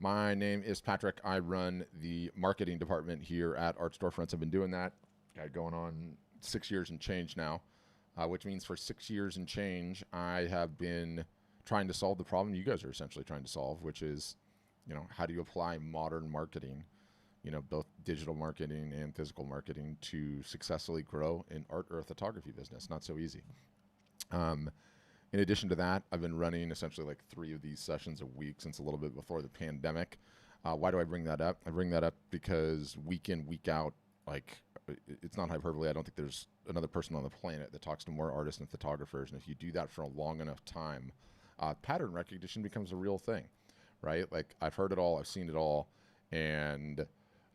My name is Patrick. I run the marketing department here at Art Storefronts. I've been doing that going on 6 years and change now, which means for 6 years and change, I have been trying to solve the problem you guys are essentially trying to solve, which is, how do you apply modern marketing, both digital marketing and physical marketing to successfully grow an art or a photography business? Not so easy. In addition to that, I've been running essentially like 3 of these sessions a week since a little bit before the pandemic. Why do I bring that up? I bring that up because week in, week out, it's not hyperbole. I don't think there's another person on the planet that talks to more artists and photographers. And if you do that for a long enough time, pattern recognition becomes a real thing, right? Like, I've heard it all, I've seen it all, and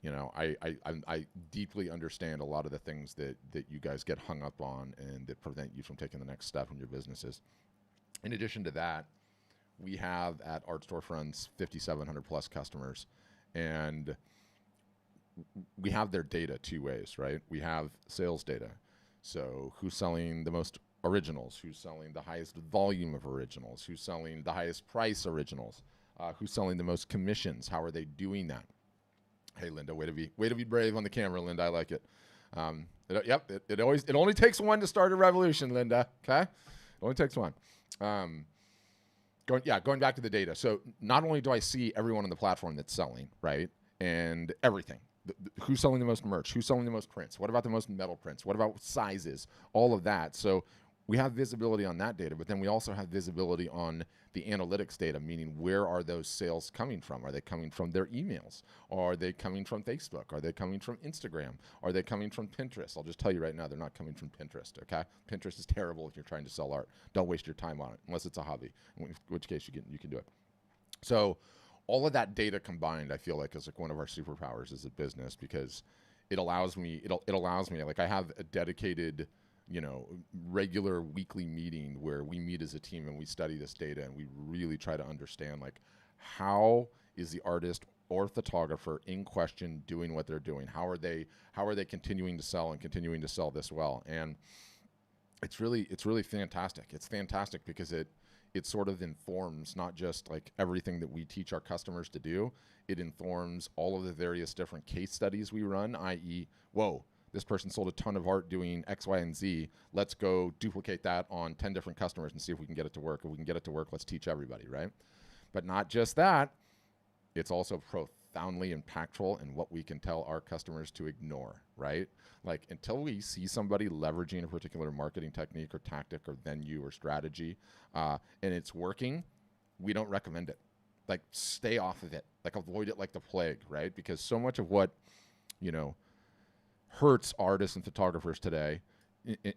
I deeply understand a lot of the things that you guys get hung up on and that prevent you from taking the next step in your businesses. In addition to that, we have at Art Storefronts 5,700 plus customers, and we have their data 2 ways, right? We have sales data. So who's selling the most originals? Who's selling the highest volume of originals? Who's selling the highest price originals? Who's selling the most commissions? How are they doing that? Hey, Linda, way to be brave on the camera, Linda. I like it. It only takes one to start a revolution, Linda. Okay, it only takes one. Going back to the data. So not only do I see everyone on the platform that's selling, right, and everything. Who's selling the most merch? Who's selling the most prints? What about the most metal prints? What about sizes? All of that. So we have visibility on that data, but then we also have visibility on the analytics data, meaning where are those sales coming from? Are they coming from their emails? Or are they coming from Facebook? Are they coming from Instagram? Are they coming from Pinterest? I'll just tell you right now, they're not coming from Pinterest, okay? Pinterest is terrible if you're trying to sell art. Don't waste your time on it, unless it's a hobby, in which case you can do it. So all of that data combined, I feel like, is like one of our superpowers as a business, because it allows me, like, I have a dedicated, regular weekly meeting where we meet as a team and we study this data and we really try to understand, like, how is the artist or photographer in question doing what they're doing? How are they continuing to sell and continuing to sell this well? And it's really fantastic. It's fantastic because it sort of informs not just like everything that we teach our customers to do. It informs all of the various different case studies we run, i.e., whoa, this person sold a ton of art doing X, Y, and Z. Let's go duplicate that on 10 different customers and see if we can get it to work. If we can get it to work, let's teach everybody, right? But not just that, it's also profoundly impactful in what we can tell our customers to ignore, right? Like, until we see somebody leveraging a particular marketing technique or tactic or venue or strategy, and it's working, we don't recommend it. Like, stay off of it. Like, avoid it like the plague, right? Because so much of what, hurts artists and photographers today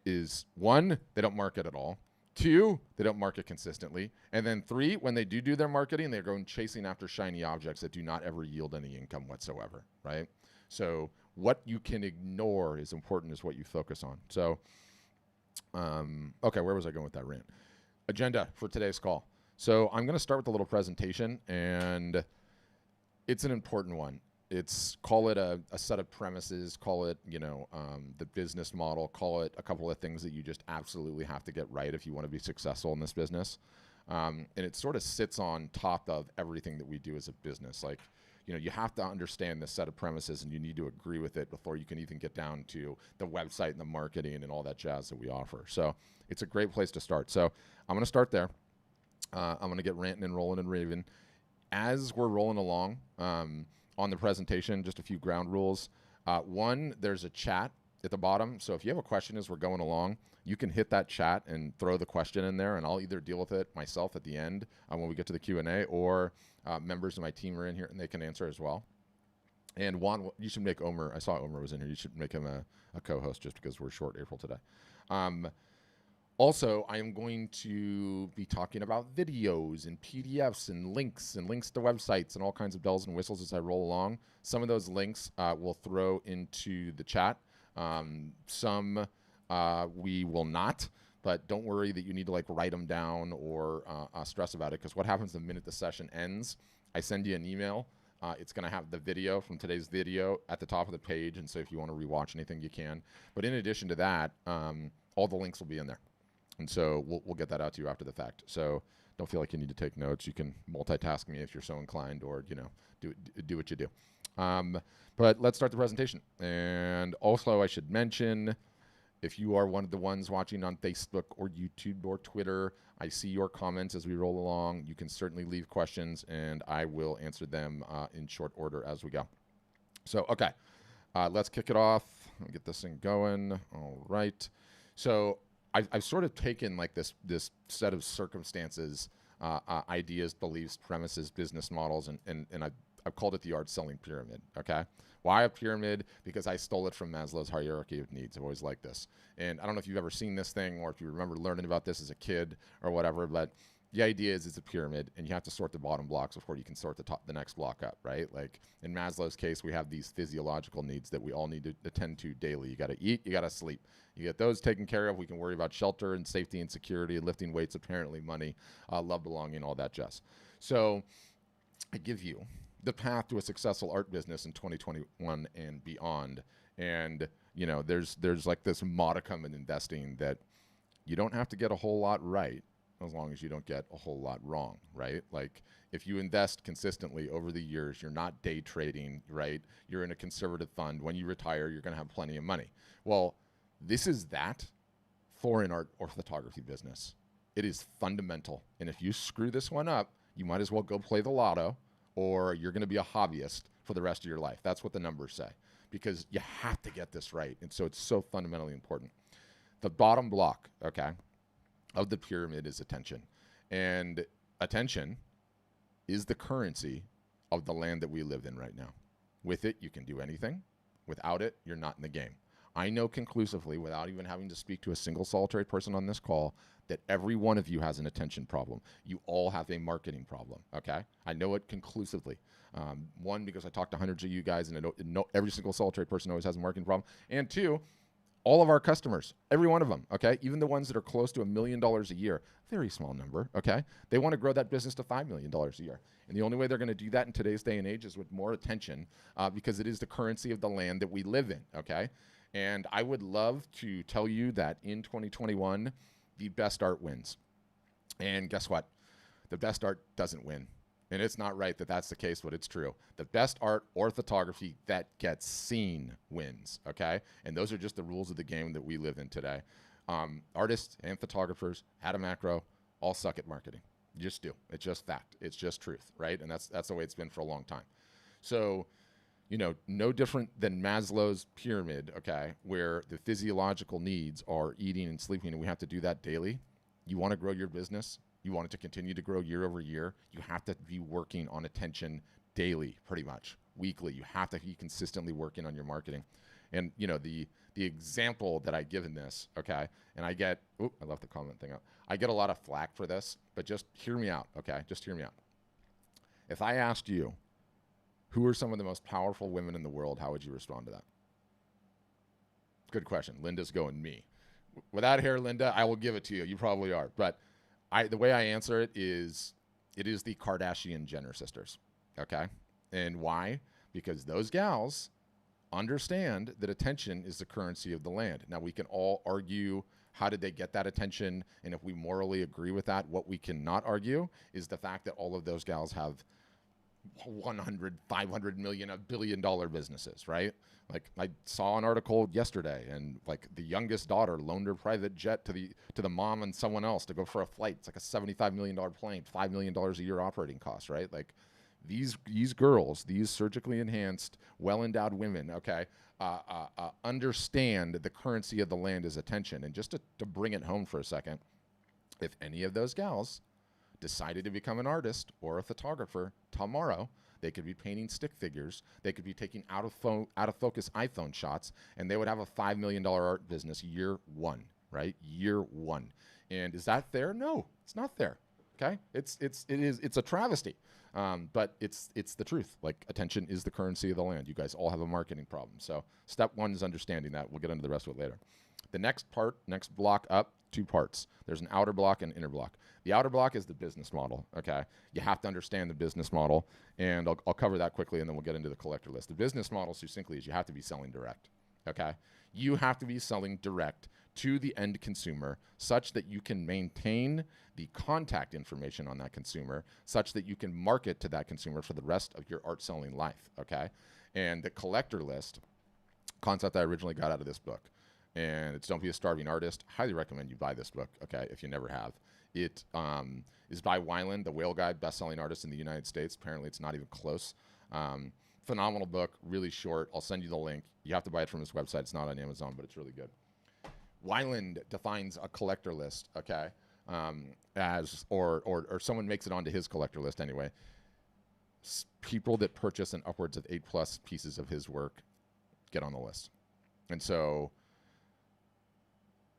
is, 1, they don't market at all. 2, they don't market consistently. And then 3, when they do their marketing, they're going chasing after shiny objects that do not ever yield any income whatsoever, right? So what you can ignore is important as what you focus on. So, okay, where was I going with that rant? Agenda for today's call. So I'm going to start with a little presentation, and it's an important one. Call it a set of premises, call it, the business model, call it a couple of things that you just absolutely have to get right if you want to be successful in this business. And it sort of sits on top of everything that we do as a business. Like, you have to understand this set of premises and you need to agree with it before you can even get down to the website and the marketing and all that jazz that we offer. So it's a great place to start. So I'm going to start there. I'm going to get ranting and rolling and raving. As we're rolling along, on the presentation, just a few ground rules. 1, there's a chat at the bottom. So if you have a question as we're going along, you can hit that chat and throw the question in there, and I'll either deal with it myself at the end when we get to the Q&A, or members of my team are in here and they can answer as well. And Juan, you should make Omer, I saw Omer was in here, you should make him a co-host just because we're short April today. Also, I am going to be talking about videos and PDFs and links to websites and all kinds of bells and whistles as I roll along. Some of those links we'll throw into the chat. Some we will not, but don't worry that you need to like write them down or stress about it, because what happens the minute the session ends, I send you an email. It's going to have the video from today's video at the top of the page, and so if you want to rewatch anything, you can. But in addition to that, all the links will be in there. And so we'll get that out to you after the fact. So Don't feel like you need to take notes. You can multitask me if you're so inclined, or do what you do. But let's start the presentation. And also, I should mention, if you are one of the ones watching on Facebook or YouTube or Twitter, I see your comments as we roll along. You can certainly leave questions, and I will answer them in short order as we go. So, okay, let's kick it off. Let me get this thing going. All right. So I've sort of taken like this set of circumstances, ideas, beliefs, premises, business models, and I've called it the art selling pyramid, okay? Why a pyramid? Because I stole it from Maslow's hierarchy of needs. I've always liked this. And I don't know if you've ever seen this thing or if you remember learning about this as a kid or whatever, but the idea is it's a pyramid, and you have to sort the bottom blocks before you can sort the next block up, right? Like in Maslow's case, we have these physiological needs that we all need to attend to daily. You got to eat, you got to sleep. You get those taken care of, we can worry about shelter and safety and security, lifting weights, apparently money, love, belonging, all that jazz. So I give you the path to a successful art business in 2021 and beyond. And, there's like this modicum in investing that you don't have to get a whole lot right as long as you don't get a whole lot wrong, right? Like if you invest consistently over the years, you're not day trading, right? You're in a conservative fund. When you retire, you're going to have plenty of money. Well, this is that for an art or photography business. It is fundamental. And if you screw this one up, you might as well go play the lotto, or you're going to be a hobbyist for the rest of your life. That's what the numbers say, because you have to get this right. And so it's so fundamentally important. The bottom block, okay, of the pyramid is attention. And attention is the currency of the land that we live in right now. With it, you can do anything. Without it, you're not in the game. I know conclusively, without even having to speak to a single solitary person on this call, that every one of you has an attention problem. You all have a marketing problem, okay? I know it conclusively. One, because I talked to hundreds of you guys, and I know every single solitary person always has a marketing problem. And two, all of our customers, every one of them, okay? Even the ones that are close to $1 million a year, very small number, okay? They want to grow that business to $5 million a year. And the only way they're going to do that in today's day and age is with more attention, because it is the currency of the land that we live in, okay? And I would love to tell you that in 2021, the best art wins. And guess what? The best art doesn't win. And it's not right that that's the case, but it's true. The best art or photography that gets seen wins, okay? And those are just the rules of the game that we live in today. Artists and photographers, at a macro, all suck at marketing. You just do. It's just fact. It's just truth, right? And that's the way it's been for a long time. So, no different than Maslow's pyramid, okay, where the physiological needs are eating and sleeping, and we have to do that daily. You want to grow your business, you want it to continue to grow year over year, you have to be working on attention daily, pretty much, weekly. You have to be consistently working on your marketing. And, the example that I give in this, okay, and I left the comment thing up. I get a lot of flack for this, but just hear me out, okay? Just hear me out. If I asked you, who are some of the most powerful women in the world, how would you respond to that? Good question. Linda's going me. Without hair, Linda, I will give it to you. You probably are. But the way I answer it is the Kardashian-Jenner sisters, okay? And why? Because those gals understand that attention is the currency of the land. Now, we can all argue how did they get that attention, and if we morally agree with that, what we cannot argue is the fact that all of those gals have 100, 500 million, $1 billion businesses, right? Like I saw an article yesterday, and like the youngest daughter loaned her private jet to the mom and someone else to go for a flight. It's like a $75 million plane, $5 million a year operating costs, right? Like these girls, these surgically enhanced, well-endowed women, okay, understand the currency of the land is attention. And just to bring it home for a second, if any of those gals decided to become an artist or a photographer tomorrow, they could be painting stick figures, they could be taking out of focus iPhone shots, and they would have a $5 million art business year one, right? Year one. And is that fair? No, it's not fair. Okay? It's a travesty. But it's the truth. Like attention is the currency of the land. You guys all have a marketing problem. So step one is understanding that. We'll get into the rest of it later. The next block up, 2 parts. There's an outer block and inner block. The outer block is the business model, okay? You have to understand the business model, and I'll cover that quickly, and then we'll get into the collector list. The business model, succinctly, is you have to be selling direct, okay? You have to be selling direct to the end consumer such that you can maintain the contact information on that consumer, such that you can market to that consumer for the rest of your art selling life, okay? And the collector list concept I originally got out of this book, and it's Don't Be a Starving Artist. Highly recommend you buy this book, okay, if you never have. It is by Weiland, the Whale Guide best-selling artist in the United States. Apparently, it's not even close. Phenomenal book, really short. I'll send you the link. You have to buy it from his website. It's not on Amazon, but it's really good. Weiland defines a collector list, okay, as or someone makes it onto his collector list anyway. People that purchase an upwards of 8+ pieces of his work get on the list. And so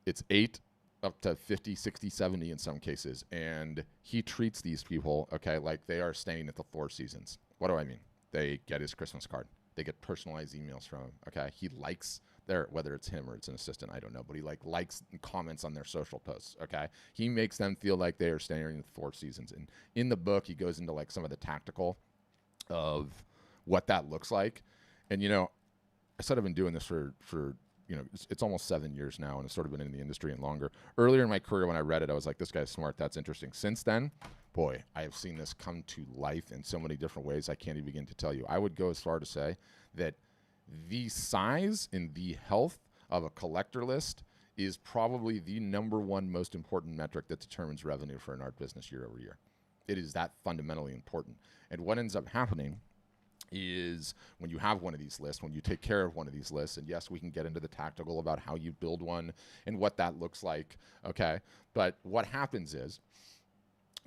it's 8 up to 50, 60, 70 in some cases. And he treats these people, okay, like they are staying at the Four Seasons. What do I mean? They get his Christmas card. They get personalized emails from him, okay? He likes their, whether it's him or it's an assistant, I don't know, but he likes and comments on their social posts, okay? He makes them feel like they are staying in the Four Seasons. And in the book, he goes into like some of the tactical of what that looks like. And, you know, I said I've been doing this for you know, it's almost 7 years now, and I've sort of been in the industry and longer. Earlier in my career, when I read it, I was like, this guy's smart. That's interesting. Since then, boy, I have seen this come to life in so many different ways I can't even begin to tell you. I would go as far to say that the size and the health of a collector list is probably the #1 most important metric that determines revenue for an art business year over year. It is that fundamentally important. And what ends up happening is when you have one of these lists, when you take care of one of these lists, and yes, we can get into the tactical about how you build one and what that looks like, okay? But what happens is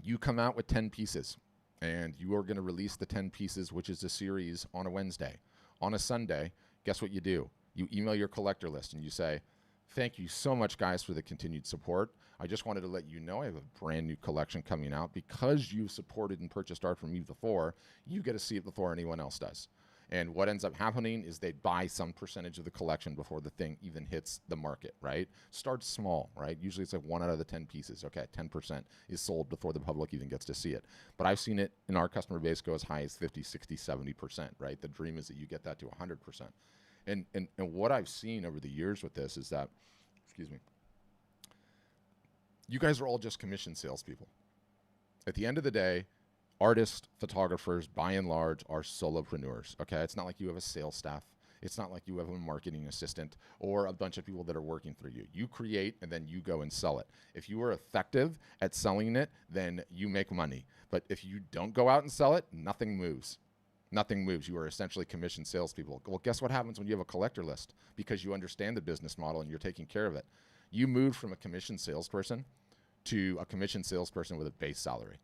you come out with 10 pieces, and you are going to release the 10 pieces, which is a series, on a Wednesday. On a Sunday, guess what you do? You email your collector list, and you say, thank you so much, guys, for the continued support. I just wanted to let you know I have a brand new collection coming out. Because you've supported and purchased art from me before, you get to see it before anyone else does. And what ends up happening is they buy some percentage of the collection before the thing even hits the market, right? Start small, right? Usually it's like 1 out of the 10 pieces. Okay, 10% is sold before the public even gets to see it. But I've seen it in our customer base go as high as 50, 60, 70%, right? The dream is that you get that to 100%. And what I've seen over the years with this is that, excuse me, you guys are all just commission salespeople. At the end of the day, artists, photographers, by and large, are solopreneurs, okay? It's not like you have a sales staff. It's not like you have a marketing assistant or a bunch of people that are working for you. You create, and then you go and sell it. If you are effective at selling it, then you make money. But if you don't go out and sell it, nothing moves. Nothing moves. You are essentially commission salespeople. Well, guess what happens when you have a collector list? Because you understand the business model and you're taking care of it. You move from a commission salesperson to a commission salesperson with a base salary.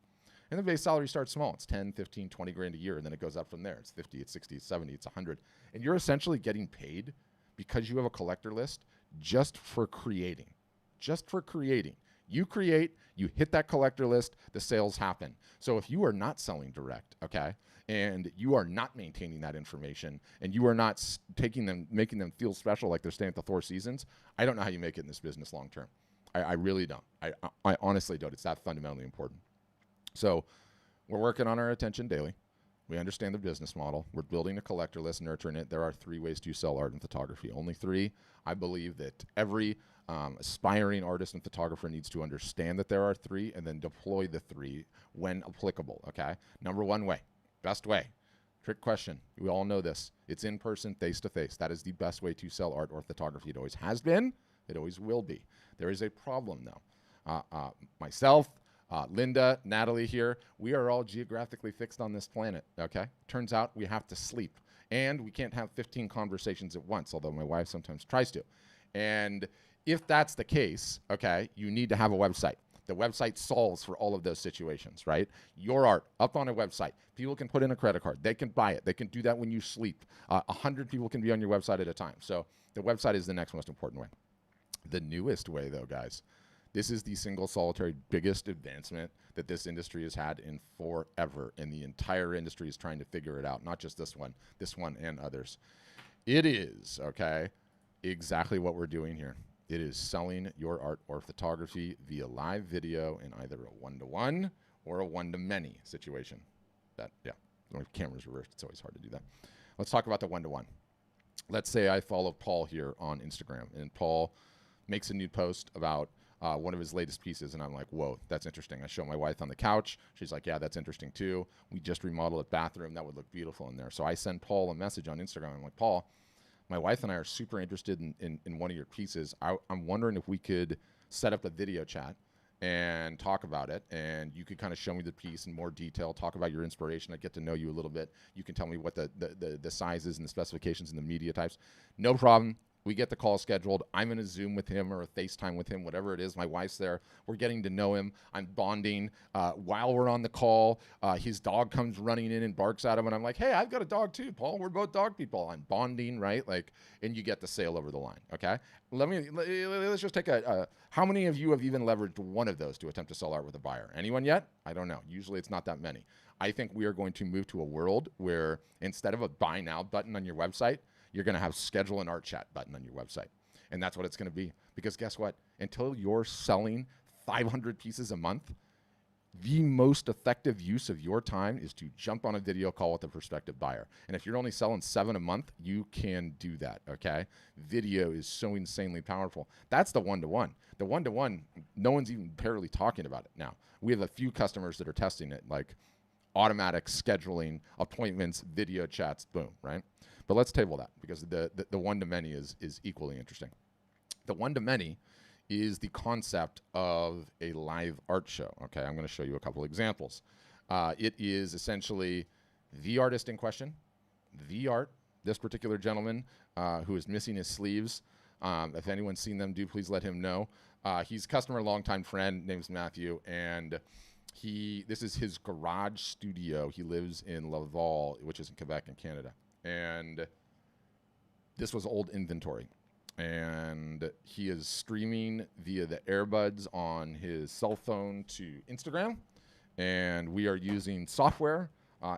And the base salary starts small. It's 10, 15, 20 grand a year, and then it goes up from there. It's 50, it's 60, it's 70, it's 100. And you're essentially getting paid because you have a collector list just for creating. Just for creating. You create, you hit that collector list, the sales happen. So if you are not selling direct, okay, and you are not maintaining that information, and you are not taking them, making them feel special like they're staying at the Four Seasons, I don't know how you make it in this business long term. I really don't. I honestly don't. It's that fundamentally important. So we're working on our attention daily. We understand the business model. We're building a collector list, nurturing it. There are 3 ways to sell art and photography. Only 3. I believe that every aspiring artist and photographer needs to understand that there are 3 and then deploy the 3 when applicable, okay? #1 way, best way. Trick question. We all know this. It's in person, face-to-face. That is the best way to sell art or photography. It always has been. It always will be. There is a problem, though. Myself, Linda, Natalie here, we are all geographically fixed on this planet, okay? Turns out we have to sleep. And we can't have 15 conversations at once, although my wife sometimes tries to. And if that's the case, okay, you need to have a website. The website solves for all of those situations, right? Your art up on a website. People can put in a credit card. They can buy it. They can do that when you sleep. 100 people can be on your website at a time. So the website is the next most important way. The newest way, though, guys, this is the single solitary biggest advancement that this industry has had in forever, and the entire industry is trying to figure it out, not just this one and others. It is, okay, exactly what we're doing here. It is selling your art or photography via live video in either a one-to-one or a one-to-many situation. That, yeah, when the camera's reversed, it's always hard to do that. Let's talk about the one-to-one. let's say I follow Paul here on Instagram, and Paul makes a new post about one of his latest pieces, and I'm like, whoa, that's interesting. I show my wife on the couch. She's like, yeah, that's interesting too. We just remodeled a bathroom. That would look beautiful in there. So I send Paul a message on Instagram. I'm like, Paul, my wife and I are super interested in one of your pieces. I'm wondering if we could set up a video chat and talk about it, and you could kind of show me the piece in more detail, talk about your inspiration. I get to know you a little bit. You can tell me what the sizes and the specifications and the media types. No problem. We get the call scheduled. I'm in a Zoom with him or a FaceTime with him, whatever it is. My wife's there. We're getting to know him. I'm bonding. While we're on the call, his dog comes running in and barks at him, and I'm like, hey, I've got a dog too, Paul. We're both dog people. I'm bonding, right? Like, and you get the sale over the line, okay? Let's just take how many of you have even leveraged one of those to attempt to sell art with a buyer? Anyone yet? I don't know. Usually it's not that many. I think we are going to move to a world where instead of a buy now button on your website, you're going to have schedule an art chat button on your website. And that's what it's going to be. Because guess what? Until you're selling 500 pieces a month, the most effective use of your time is to jump on a video call with a prospective buyer. And if you're only selling 7 a month, you can do that, okay? Video is so insanely powerful. That's the one-to-one. The one-to-one, no one's even barely talking about it now. We have a few customers that are testing it, like automatic scheduling, appointments, video chats, boom, right? But let's table that because the one-to-many is equally interesting. The one-to-many is the concept of a live art show. Okay, I'm going to show you a couple examples. It is essentially the artist in question, the art, this particular gentleman who is missing his sleeves. If anyone's seen them, do please let him know. He's a customer, longtime friend, name's Matthew, and this is his garage studio. He lives in Laval, which is in Quebec in Canada. And this was old inventory. And he is streaming via the earbuds on his cell phone to Instagram. And we are using software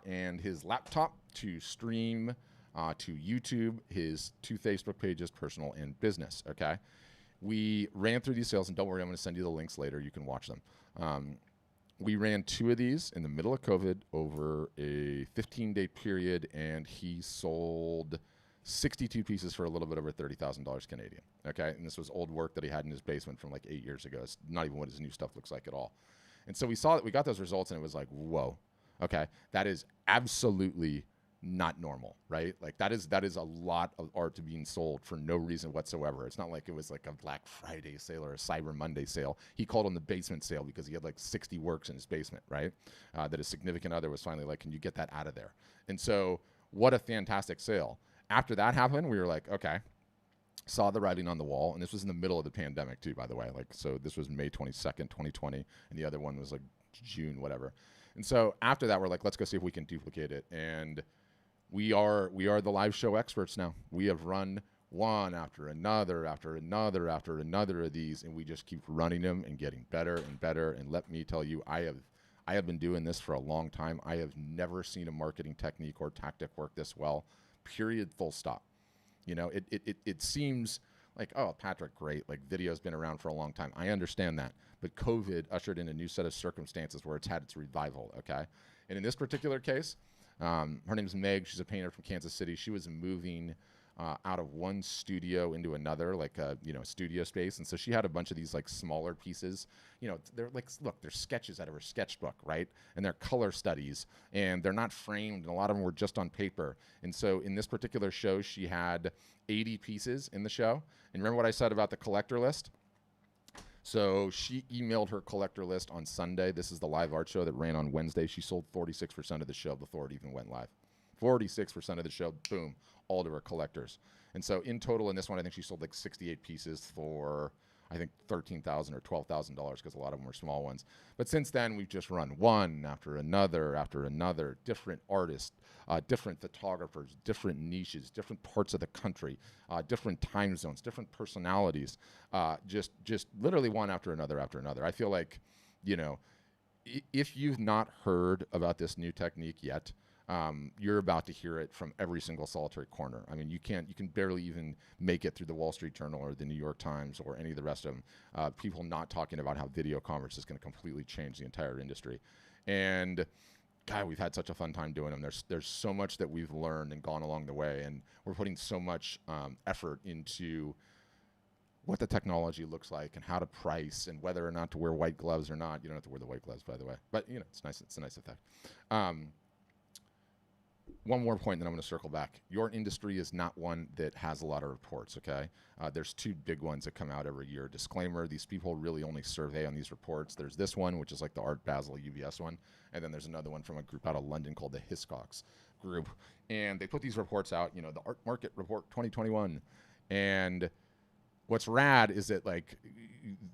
and his laptop to stream to YouTube, his 2 Facebook pages, personal and business, okay? We ran through these sales, and don't worry, I'm going to send you the links later. You can watch them. We ran 2 of these in the middle of COVID over a 15-day period, and he sold 62 pieces for a little bit over $30,000 Canadian, okay? And this was old work that he had in his basement from like 8 years ago. It's not even what his new stuff looks like at all. And so we saw that we got those results, and it was like, whoa, okay, that is absolutely not normal, right? Like that is a lot of art to being sold for no reason whatsoever. It's not like it was like a Black Friday sale or a Cyber Monday sale. He called them the basement sale because he had like 60 works in his basement, right? That his significant other was finally like, can you get that out of there? And so what a fantastic sale. After that happened, we were like, okay, saw the writing on the wall. And this was in the middle of the pandemic too, by the way. Like, so this was May 22nd, 2020. And the other one was like June, whatever. And so after that, we're like, let's go see if we can duplicate it. And we are the live show experts now. We have run one after another of these, and we just keep running them and getting better and better. And let me tell you, I have been doing this for a long time. I have never seen a marketing technique or tactic work this well. Period. Full stop. You know, it seems like, oh, Patrick, great. Like video's been around for a long time. I understand that, but COVID ushered in a new set of circumstances where it's had its revival. Okay, and in this particular case. Her name's Meg. She's a painter from Kansas City. She was moving out of one studio into another, like a studio space, and so she had a bunch of these like smaller pieces. You know, they're like, look, they're sketches out of her sketchbook, right? And they're color studies, and they're not framed, and a lot of them were just on paper. And so in this particular show, she had 80 pieces in the show. And remember what I said about the collector list? So she emailed her collector list on Sunday. This is the live art show that ran on Wednesday. She sold 46% of the show before it even went live. 46% of the show, boom, all to her collectors. And so in total in this one, I think she sold like 68 pieces for, I think, $13,000 or $12,000 because a lot of them were small ones. But since then, we've just run one after another, different artists, different photographers, different niches, different parts of the country, different time zones, different personalities, just literally one after another. I feel like, if you've not heard about this new technique yet, you're about to hear it from every single solitary corner. I mean, you can barely even make it through the Wall Street Journal or the New York Times or any of the rest of them. People not talking about how video commerce is going to completely change the entire industry. And God, we've had such a fun time doing them. There's so much that we've learned and gone along the way, and we're putting so much effort into what the technology looks like and how to price and whether or not to wear white gloves or not. You don't have to wear the white gloves, by the way, but you know, it's nice. It's a nice effect. One more point, then I'm going to circle back. Your industry is not one that has a lot of reports, okay? There's two big ones that come out every year. Disclaimer, these people really only survey on these reports. There's this one, which is like the Art Basel UBS one, and then there's another one from a group out of London called the Hiscox group. And they put these reports out, you know, the Art Market Report 2021. And what's rad is that like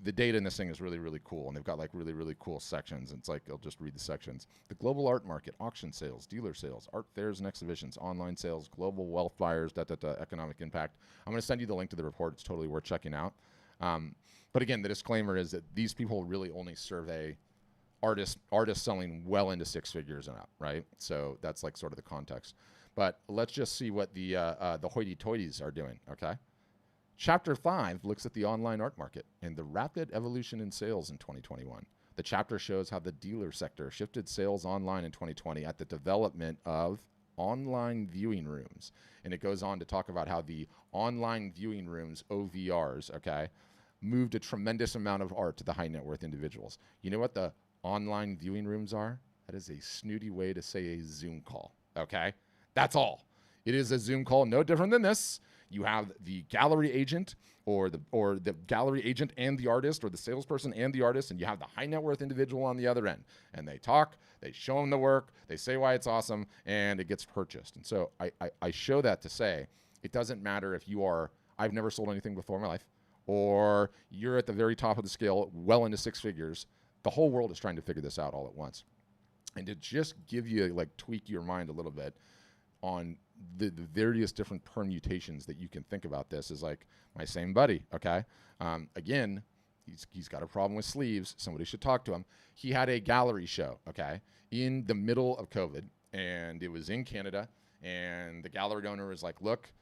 the data in this thing is really, really cool. And they've got like really, really cool sections. And it's like, I'll just read the sections. The global art market, auction sales, dealer sales, art fairs and exhibitions, online sales, global wealth buyers, economic impact. I'm going to send you the link to the report. It's totally worth checking out. But again, the disclaimer is that these people really only survey artists selling well into six figures and up, right? So that's like sort of the context. But let's just see what the hoity-toities are doing, okay? Chapter 5 looks at the online art market and the rapid evolution in sales in 2021. The chapter shows how the dealer sector shifted sales online in 2020 at the development of online viewing rooms. And it goes on to talk about how the online viewing rooms, OVRs, okay, moved a tremendous amount of art to the high net worth individuals. You know what the online viewing rooms are? That is a snooty way to say a Zoom call, okay? That's all. It is a Zoom call, no different than this. You have the gallery agent or the gallery agent and the artist, or the salesperson and the artist, and you have the high net worth individual on the other end. And they talk, they show them the work, they say why it's awesome, and it gets purchased. And so I show that to say it doesn't matter if you are, I've never sold anything before in my life, or you're at the very top of the scale, well into six figures. The whole world is trying to figure this out all at once. And to just give you, like, tweak your mind a little bit on the various different permutations that you can think about this is like my same buddy, okay? Again, he's got a problem with sleeves. Somebody should talk to him. He had a gallery show, okay, in the middle of COVID, and it was in Canada, and the gallery owner was like, look,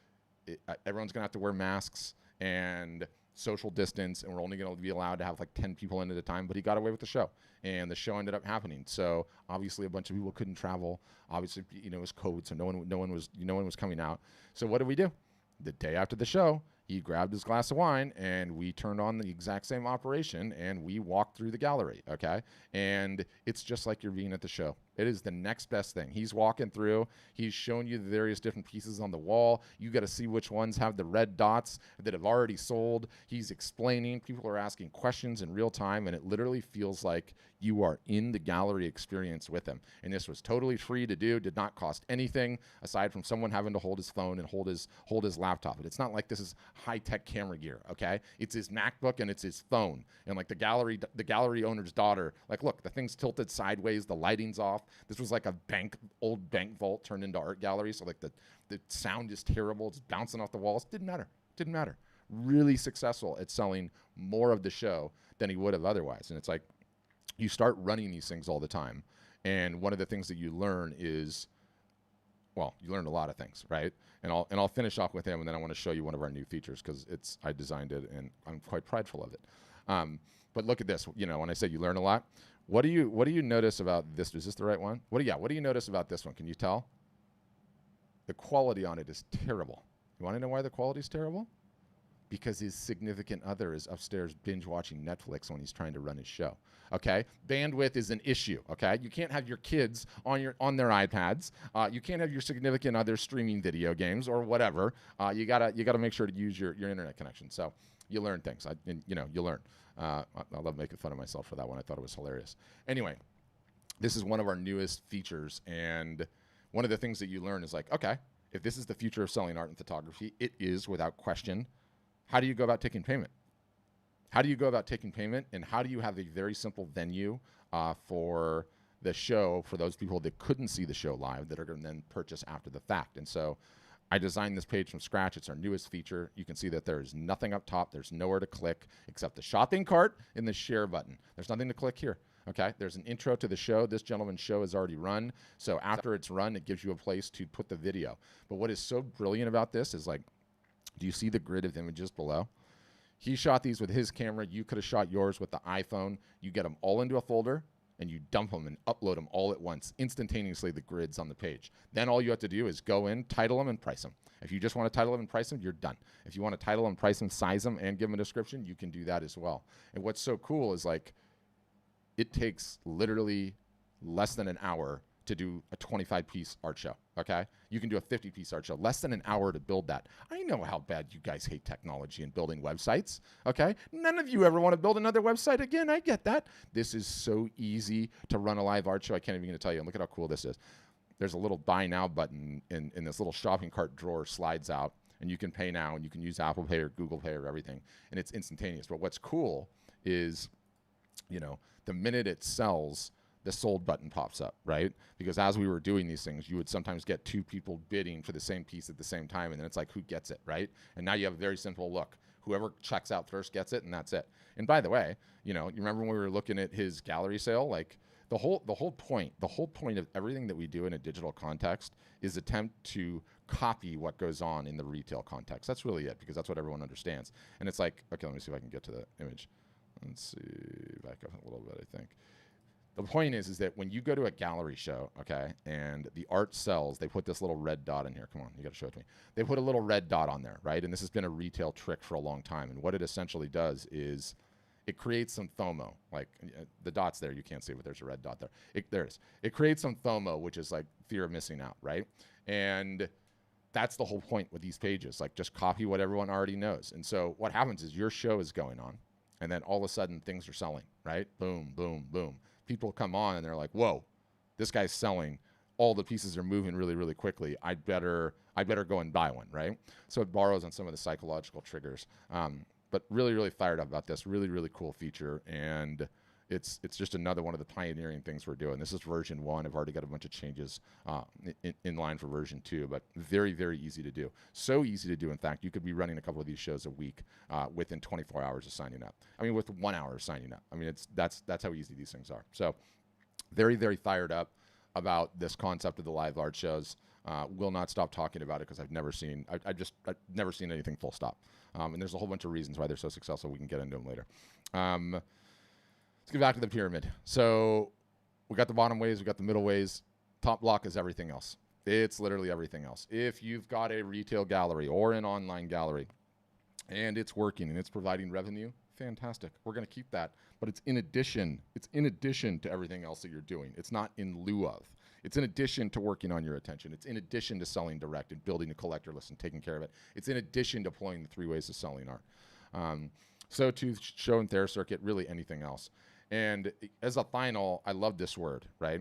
everyone's going to have to wear masks and social distance, and we're only going to be allowed to have like 10 people in at a time, but he got away with the show, and the show ended up happening. So obviously a bunch of people couldn't travel. Obviously, you know, it was COVID, so no one was coming out. So what did we do? The day after the show, he grabbed his glass of wine, and we turned on the exact same operation, and we walked through the gallery, okay? And it's just like you're being at the show. It is the next best thing. He's walking through. He's showing you the various different pieces on the wall. You got to see which ones have the red dots that have already sold. He's explaining. People are asking questions in real time, and it literally feels like you are in the gallery experience with him. And this was totally free to do, did not cost anything aside from someone having to hold his phone and hold his laptop. But it's not like this is high-tech camera gear, okay? It's his MacBook and it's his phone. And like the gallery owner's daughter, like, look, the thing's tilted sideways, the lighting's off. This was like a old bank vault turned into art gallery. So like the sound is terrible. It's bouncing off the walls. Didn't matter. Really successful at selling more of the show than he would have otherwise. And it's like, you start running these things all the time. And one of the things that you learn is, well, you learn a lot of things, right? And I'll finish off with him, and then I want to show you one of our new features because I designed it and I'm quite prideful of it. But look at this. You know, when I say you learn a lot, what do you notice about this? Is this the right one? What do you notice about this one? Can you tell? The quality on it is terrible. You want to know why the quality is terrible? Because his significant other is upstairs binge watching Netflix when he's trying to run his show. Okay, bandwidth is an issue. Okay, you can't have your kids on their iPads. You can't have your significant other streaming video games or whatever. You gotta make sure to use your internet connection. So you learn things. You learn. I love making fun of myself for that one. I thought it was hilarious. Anyway, this is one of our newest features, and one of the things that you learn is like, okay, if this is the future of selling art and photography, it is without question. How do you go about taking payment? How do you go about taking payment, and how do you have a very simple venue for the show for those people that couldn't see the show live that are going to then purchase after the fact? And so I designed this page from scratch. It's our newest feature. You can see that there's nothing up top. There's nowhere to click except the shopping cart and the share button. There's nothing to click here. Okay, there's an intro to the show. This gentleman's show is already run. So after it's run, it gives you a place to put the video. But what is so brilliant about this is, like, do you see the grid of images below? He shot these with his camera. You could have shot yours with the iPhone. You get them all into a folder. and you dump them and upload them all at once, instantaneously, the grids on the page. Then all you have to do is go in, title them, and price them. If you just want to title them and price them, you're done. If you want to title them, price them, size them, and give them a description, you can do that as well. And what's so cool is like, it takes literally less than an hour to do a 25-piece art show, okay? You can do a 50-piece art show, less than an hour to build that. I know how bad you guys hate technology and building websites, okay? None of you ever want to build another website again. I get that. This is so easy to run a live art show. I can't even tell you. And look at how cool this is. There's a little buy now button in this little shopping cart drawer, slides out, and you can pay now, and you can use Apple Pay or Google Pay or everything, and it's instantaneous. But what's cool is, you know, the minute it sells, the sold button pops up, right? Because as we were doing these things, you would sometimes get two people bidding for the same piece at the same time, and then it's like, who gets it, right? And now you have a very simple look. Whoever checks out first gets it, and that's it. And by the way, you know, you remember when we were looking at his gallery sale? Like, the whole point of everything that we do in a digital context is attempt to copy what goes on in the retail context. That's really it, because that's what everyone understands. And it's like, okay, let me see if I can get to the image. Let's see, back up a little bit, I think. The point is that when you go to a gallery show, okay, and the art sells, they put this little red dot in here. Come on, you got to show it to me. They put a little red dot on there, right? And this has been a retail trick for a long time. And what it essentially does is it creates some FOMO. Like, the dot's there. You can't see it, but there's a red dot there. There it is. It creates some FOMO, which is like fear of missing out, right? And that's the whole point with these pages. Like, just copy what everyone already knows. And so what happens is your show is going on, and then all of a sudden things are selling, right? Boom, boom, boom. People come on and they're like, whoa, this guy's selling. All the pieces are moving really, really quickly. I better go and buy one, right? So it borrows on some of the psychological triggers. But really, really fired up about this. Really, really cool feature. And it's just another one of the pioneering things we're doing. This is version 1. I've already got a bunch of changes in line for version 2, but very, very easy to do. So easy to do, in fact, you could be running a couple of these shows a week within 24 hours of signing up. I mean, with 1 hour of signing up. I mean, that's how easy these things are. So very, very fired up about this concept of the live art shows. Will not stop talking about it because I've never seen anything full stop. And there's a whole bunch of reasons why they're so successful. We can get into them later. Let's get back to the pyramid. So we got the bottom ways, we got the middle ways. Top block is everything else. It's literally everything else. If you've got a retail gallery or an online gallery and it's working and it's providing revenue, fantastic. We're going to keep that. But it's in addition to everything else that you're doing. It's not in lieu of. It's in addition to working on your attention. It's in addition to selling direct and building a collector list and taking care of it. It's in addition to deploying the 3 ways of selling art. So to show and Thayer circuit, really anything else. And as a final, I love this word, right?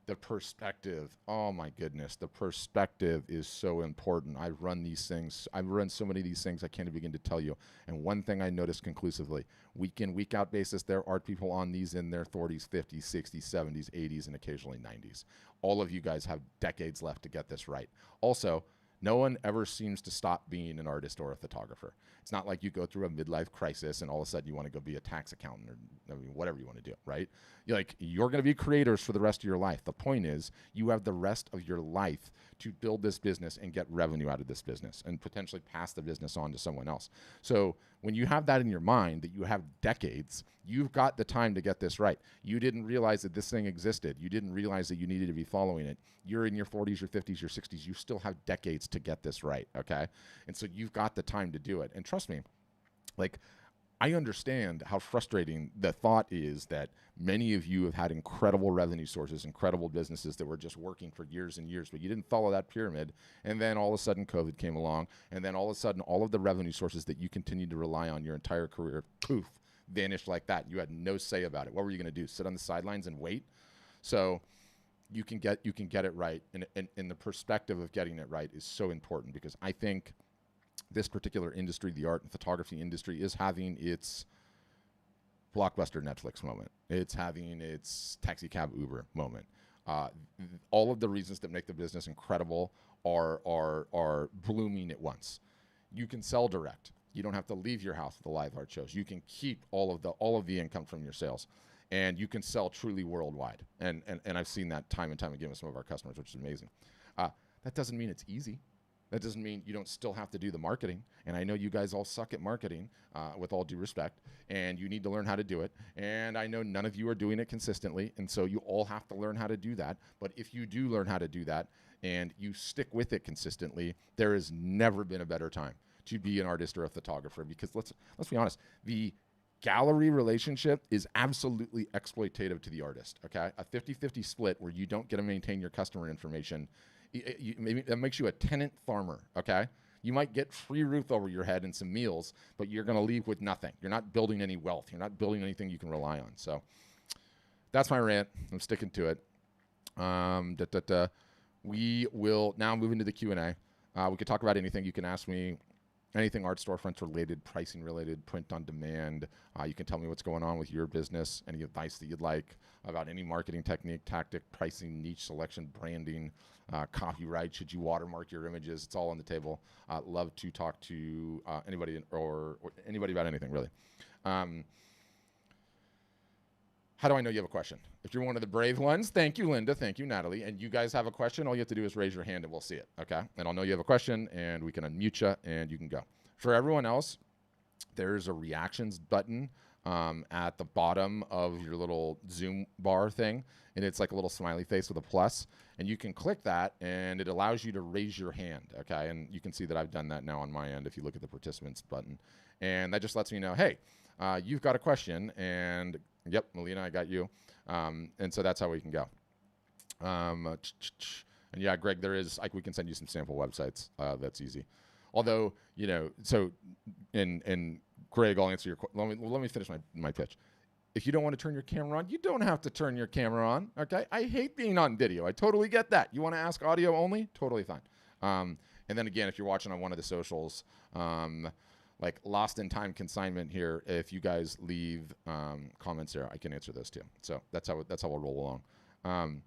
The perspective. Oh my goodness, the perspective is so important. I've run these things. I've run so many of these things I can't begin to tell you. And one thing I noticed conclusively, week in, week out basis, there are people on these in their 40s, 50s, 60s, 70s, 80s, and occasionally 90s. All of you guys have decades left to get this right. Also, no one ever seems to stop being an artist or a photographer. It's not like you go through a midlife crisis and all of a sudden you want to go be a tax accountant or whatever you want to do, right? You're going to be creators for the rest of your life. The point is you have the rest of your life to build this business and get revenue out of this business and potentially pass the business on to someone else. So when you have that in your mind, that you have decades, you've got the time to get this right. You didn't realize that this thing existed. You didn't realize that you needed to be following it. You're in your 40s, your 50s, your 60s. You still have decades to get this right, okay? And so you've got the time to do it. And trust me, I understand how frustrating the thought is that many of you have had incredible revenue sources, incredible businesses that were just working for years and years, but you didn't follow that pyramid. And then all of a sudden COVID came along. And then all of a sudden, all of the revenue sources that you continued to rely on your entire career, poof, vanished like that. You had no say about it. What were you going to do? Sit on the sidelines and wait? So you can get it right. And the perspective of getting it right is so important, because I think this particular industry, the art and photography industry, is having its blockbuster Netflix moment. It's having its taxi cab Uber moment. All of the reasons that make the business incredible are blooming at once. You can sell direct. You don't have to leave your house with the live art shows. You can keep all of the income from your sales, and you can sell truly worldwide. And I've seen that time and time again with some of our customers, which is amazing. That doesn't mean it's easy. That doesn't mean you don't still have to do the marketing. And I know you guys all suck at marketing, with all due respect, and you need to learn how to do it. And I know none of you are doing it consistently, and so you all have to learn how to do that. But if you do learn how to do that and you stick with it consistently, there has never been a better time to be an artist or a photographer, because let's be honest, the gallery relationship is absolutely exploitative to the artist, okay? A 50-50 split where you don't get to maintain your customer information, maybe that makes you a tenant farmer, okay? You might get free roof over your head and some meals, but you're gonna leave with nothing. You're not building any wealth. You're not building anything you can rely on. So that's my rant. I'm sticking to it. We will now move into the Q&A. We could talk about anything. You can ask me anything Art Storefronts related, pricing related, print on demand. You can tell me what's going on with your business, any advice that you'd like about any marketing technique, tactic, pricing, niche selection, branding, copyright. Should you watermark your images? It's all on the table. Love to talk to anybody or anybody about anything, really. How do I know you have a question? If you're one of the brave ones, thank you, Linda. Thank you, Natalie. And you guys have a question, all you have to do is raise your hand and we'll see it, okay? And I'll know you have a question and we can unmute you and you can go. For everyone else, there's a reactions button at the bottom of your little Zoom bar thing. And it's like a little smiley face with a plus. And you can click that and it allows you to raise your hand, okay? And you can see that I've done that now on my end if you look at the participants button. And that just lets me know, hey, you've got a question, and yep, Melina, I got you. And so that's how we can go. And yeah, Greg, there is, like, we can send you some sample websites. That's easy. Although, you know, so, and Greg, I'll answer your question. Let me finish my pitch. If you don't want to turn your camera on, you don't have to turn your camera on, okay? I hate being on video. I totally get that. You want to ask audio only? Totally fine. And then again, if you're watching on one of the socials, like Lost in Time consignment here, if you guys leave comments there, I can answer those too. So that's how we'll roll along.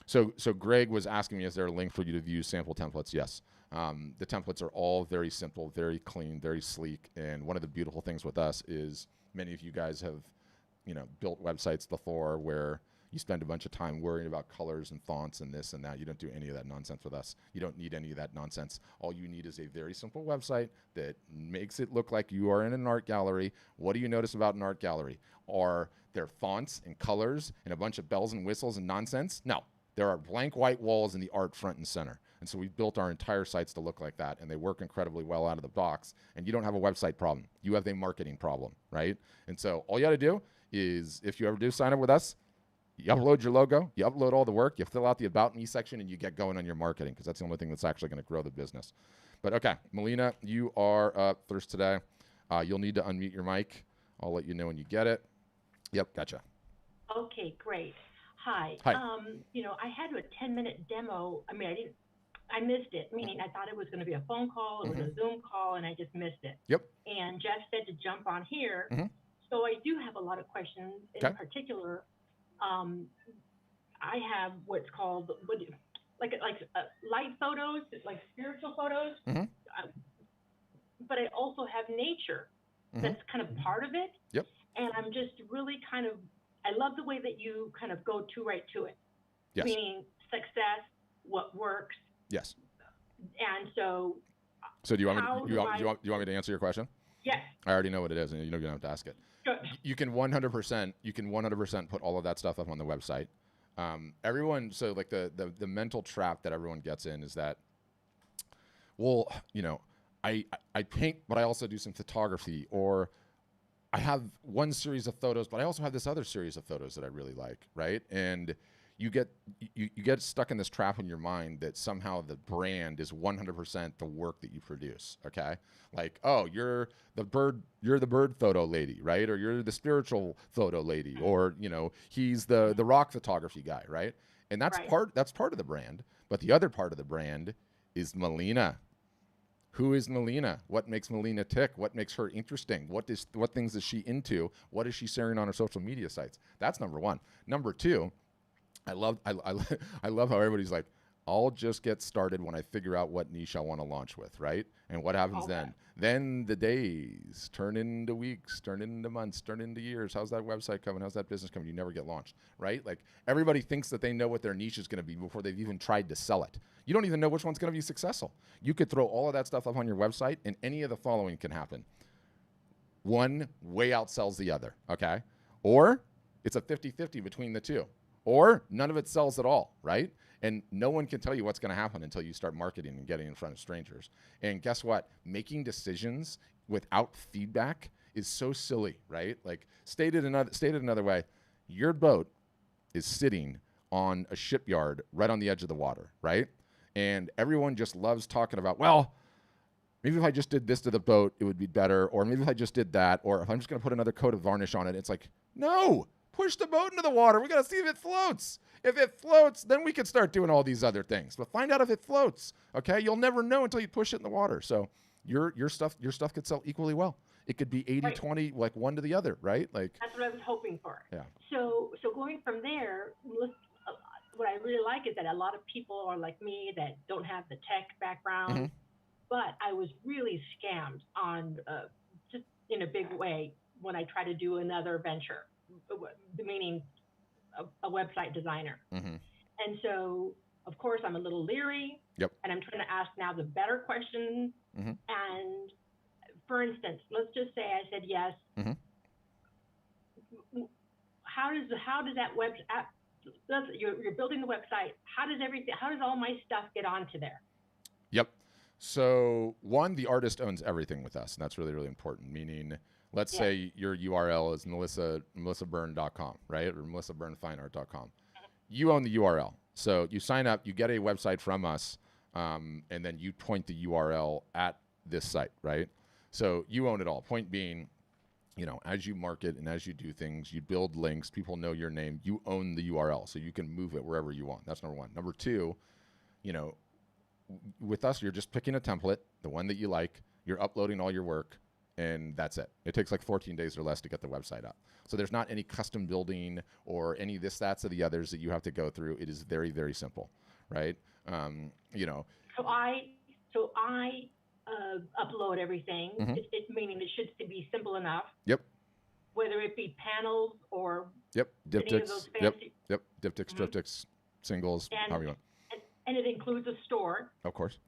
So Greg was asking me, is there a link for you to view sample templates? Yes. The templates are all very simple, very clean, very sleek. And one of the beautiful things with us is many of you guys have, you know, built websites before where you spend a bunch of time worrying about colors and fonts and this and that. You don't do any of that nonsense with us. You don't need any of that nonsense. All you need is a very simple website that makes it look like you are in an art gallery. What do you notice about an art gallery? Are there fonts and colors and a bunch of bells and whistles and nonsense? No. There are blank white walls in the art front and center. And so we've built our entire sites to look like that, and they work incredibly well out of the box. And you don't have a website problem. You have a marketing problem, right? And so all you got to do is, if you ever do sign up with us, you upload your logo, you upload all the work, you fill out the About Me section, and you get going on your marketing, because that's the only thing that's actually going to grow the business. But okay, Melina, you are up first today. You'll need to unmute your mic. I'll let you know when you get it. Yep, gotcha. Okay, great. Hi. Hi. You know, I had a 10-minute demo. I mean, I missed it, meaning I thought it was going to be a phone call, it was a Zoom call, and I just missed it. Yep. And Jeff said to jump on here. So I do have a lot of questions. In particular, I have what's called light photos, like spiritual photos, but I also have nature. That's kind of part of it. Yep. And I'm just really I love the way that you kind of go right to it. Yes. Meaning success, what works. Yes. And so. So do you want me to answer your question? Yes. I already know what it is, and you don't have to ask it. Sure. You can 100% put all of that stuff up on the website. Everyone, so like the mental trap that everyone gets in is that, well, you know, I paint, but I also do some photography, or I have one series of photos, but I also have this other series of photos that I really like, right? And you get stuck in this trap in your mind that somehow the brand is 100% the work that you produce, okay? Like, oh, you're the bird photo lady, right? Or you're the spiritual photo lady, or, you know, he's the rock photography guy, right? And that's part of the brand, but the other part of the brand is Melina. Who is Melina? What makes Melina tick? What makes her interesting? What things is she into? What is she sharing on her social media sites? That's number one. Number two, I love how everybody's like, I'll just get started when I figure out what niche I want to launch with, right? And what happens then? Then the days turn into weeks, turn into months, turn into years. How's that website coming? How's that business coming? You never get launched, right? Like everybody thinks that they know what their niche is going to be before they've even tried to sell it. You don't even know which one's going to be successful. You could throw all of that stuff up on your website and any of the following can happen. One way outsells the other, okay? Or it's a 50-50 between the two. Or none of it sells at all, right? And no one can tell you what's going to happen until you start marketing and getting in front of strangers. And guess what? Making decisions without feedback is so silly, right? Like stated another way, your boat is sitting on a shipyard right on the edge of the water, right? And everyone just loves talking about, well, maybe if I just did this to the boat, it would be better. Or maybe if I just did that, or if I'm just going to put another coat of varnish on it, it's like, no, push the boat into the water. We got to see if it floats. If it floats, then we can start doing all these other things. But find out if it floats, okay? You'll never know until you push it in the water. So your stuff could sell equally well. It could be 80-20, like one to the other, right? Like that's what I was hoping for. Yeah. So going from there, what I really like is that a lot of people are like me that don't have the tech background, but I was really scammed on just in a big way when I try to do another venture, meaning a website designer. And so, of course, I'm a little leery, and I'm trying to ask now the better questions. And for instance, let's just say I said yes. How does that website? You're building the website. How does all my stuff get onto there? Yep. So one, the artist owns everything with us, and that's really, really important. Meaning, let's say your URL is melissabyrne.com, right? Or melissabyrnefineart.com. You own the URL. So you sign up, you get a website from us, and then you point the URL at this site, right? So you own it all. Point being, as you market and as you do things, you build links, people know your name, you own the URL, so you can move it wherever you want. That's number one. Number two, with us, you're just picking a template, the one that you like, you're uploading all your work, and that's it. It takes like 14 days or less to get the website up. So there's not any custom building or any this, that's, or the others that you have to go through. It is very, very simple, right? So I upload everything. It's meaning it should be simple enough. Yep. Whether it be panels or diptychs. Diptychs, triptychs, singles, however you want. And it includes a store. Of course.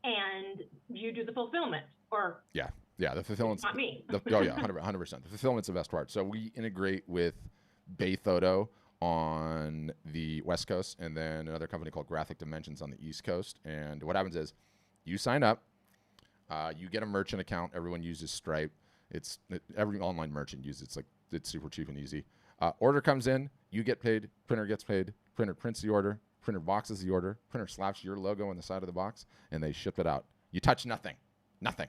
And you do the fulfillment, or the fulfillment's not me. 100%. The fulfillment's the best part. So we integrate with Bay Photo on the West Coast, and then another company called Graphic Dimensions on the East Coast. And what happens is, you sign up, you get a merchant account. Everyone uses Stripe. Every online merchant uses it. It's super cheap and easy. Order comes in, you get paid, printer gets paid, printer prints the order, printer boxes the order, printer slaps your logo on the side of the box, and they ship it out. You touch nothing. Not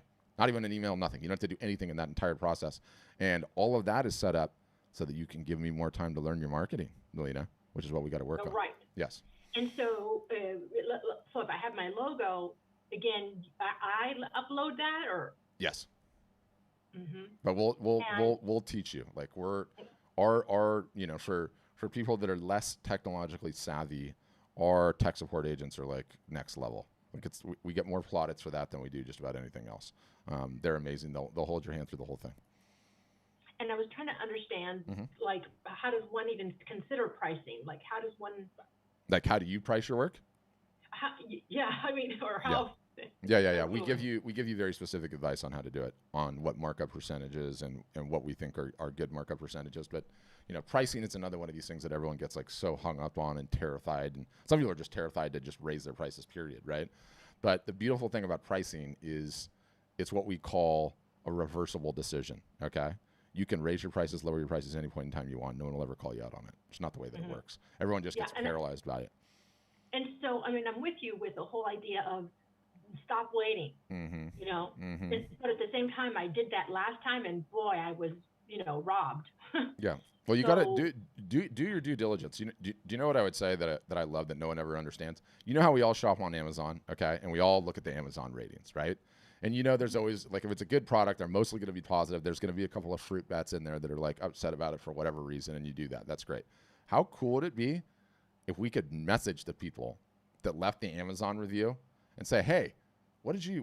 even an email, nothing. You don't have to do anything in that entire process. And all of that is set up so that you can give me more time to learn your marketing, Melina, which is what we got to work on. Right. Yes. And so if I have my logo, again, I upload that, or? Yes. But we'll teach you. Like our for people that are less technologically savvy, our tech support agents are like next level. Like we get more plaudits for that than we do just about anything else. They're amazing. They'll hold your hand through the whole thing. And I was trying to understand, like, how does one even consider pricing? Like, how does one? Like, how do you price your work? Or how? Yeah. We give you very specific advice on how to do it, on what markup percentages and what we think are good markup percentages. But pricing is another one of these things that everyone gets like so hung up on and terrified. And some people are just terrified to just raise their prices, period, right? But the beautiful thing about pricing is it's what we call a reversible decision, okay? You can raise your prices, lower your prices at any point in time you want. No one will ever call you out on it. It's not the way that it works. Everyone just gets paralyzed by it. And so, I'm with you with the whole idea of stop waiting, But at the same time, I did that last time, and boy, I was, robbed. Yeah. Well, you got to do your due diligence. Do you know what I would say that I love that no one ever understands? You know how we all shop on Amazon, okay? And we all look at the Amazon ratings, right? And there's always, like, if it's a good product, they're mostly going to be positive. There's going to be a couple of fruit bats in there that are, like, upset about it for whatever reason, and you do that. That's great. How cool would it be if we could message the people that left the Amazon review and say, hey, why did you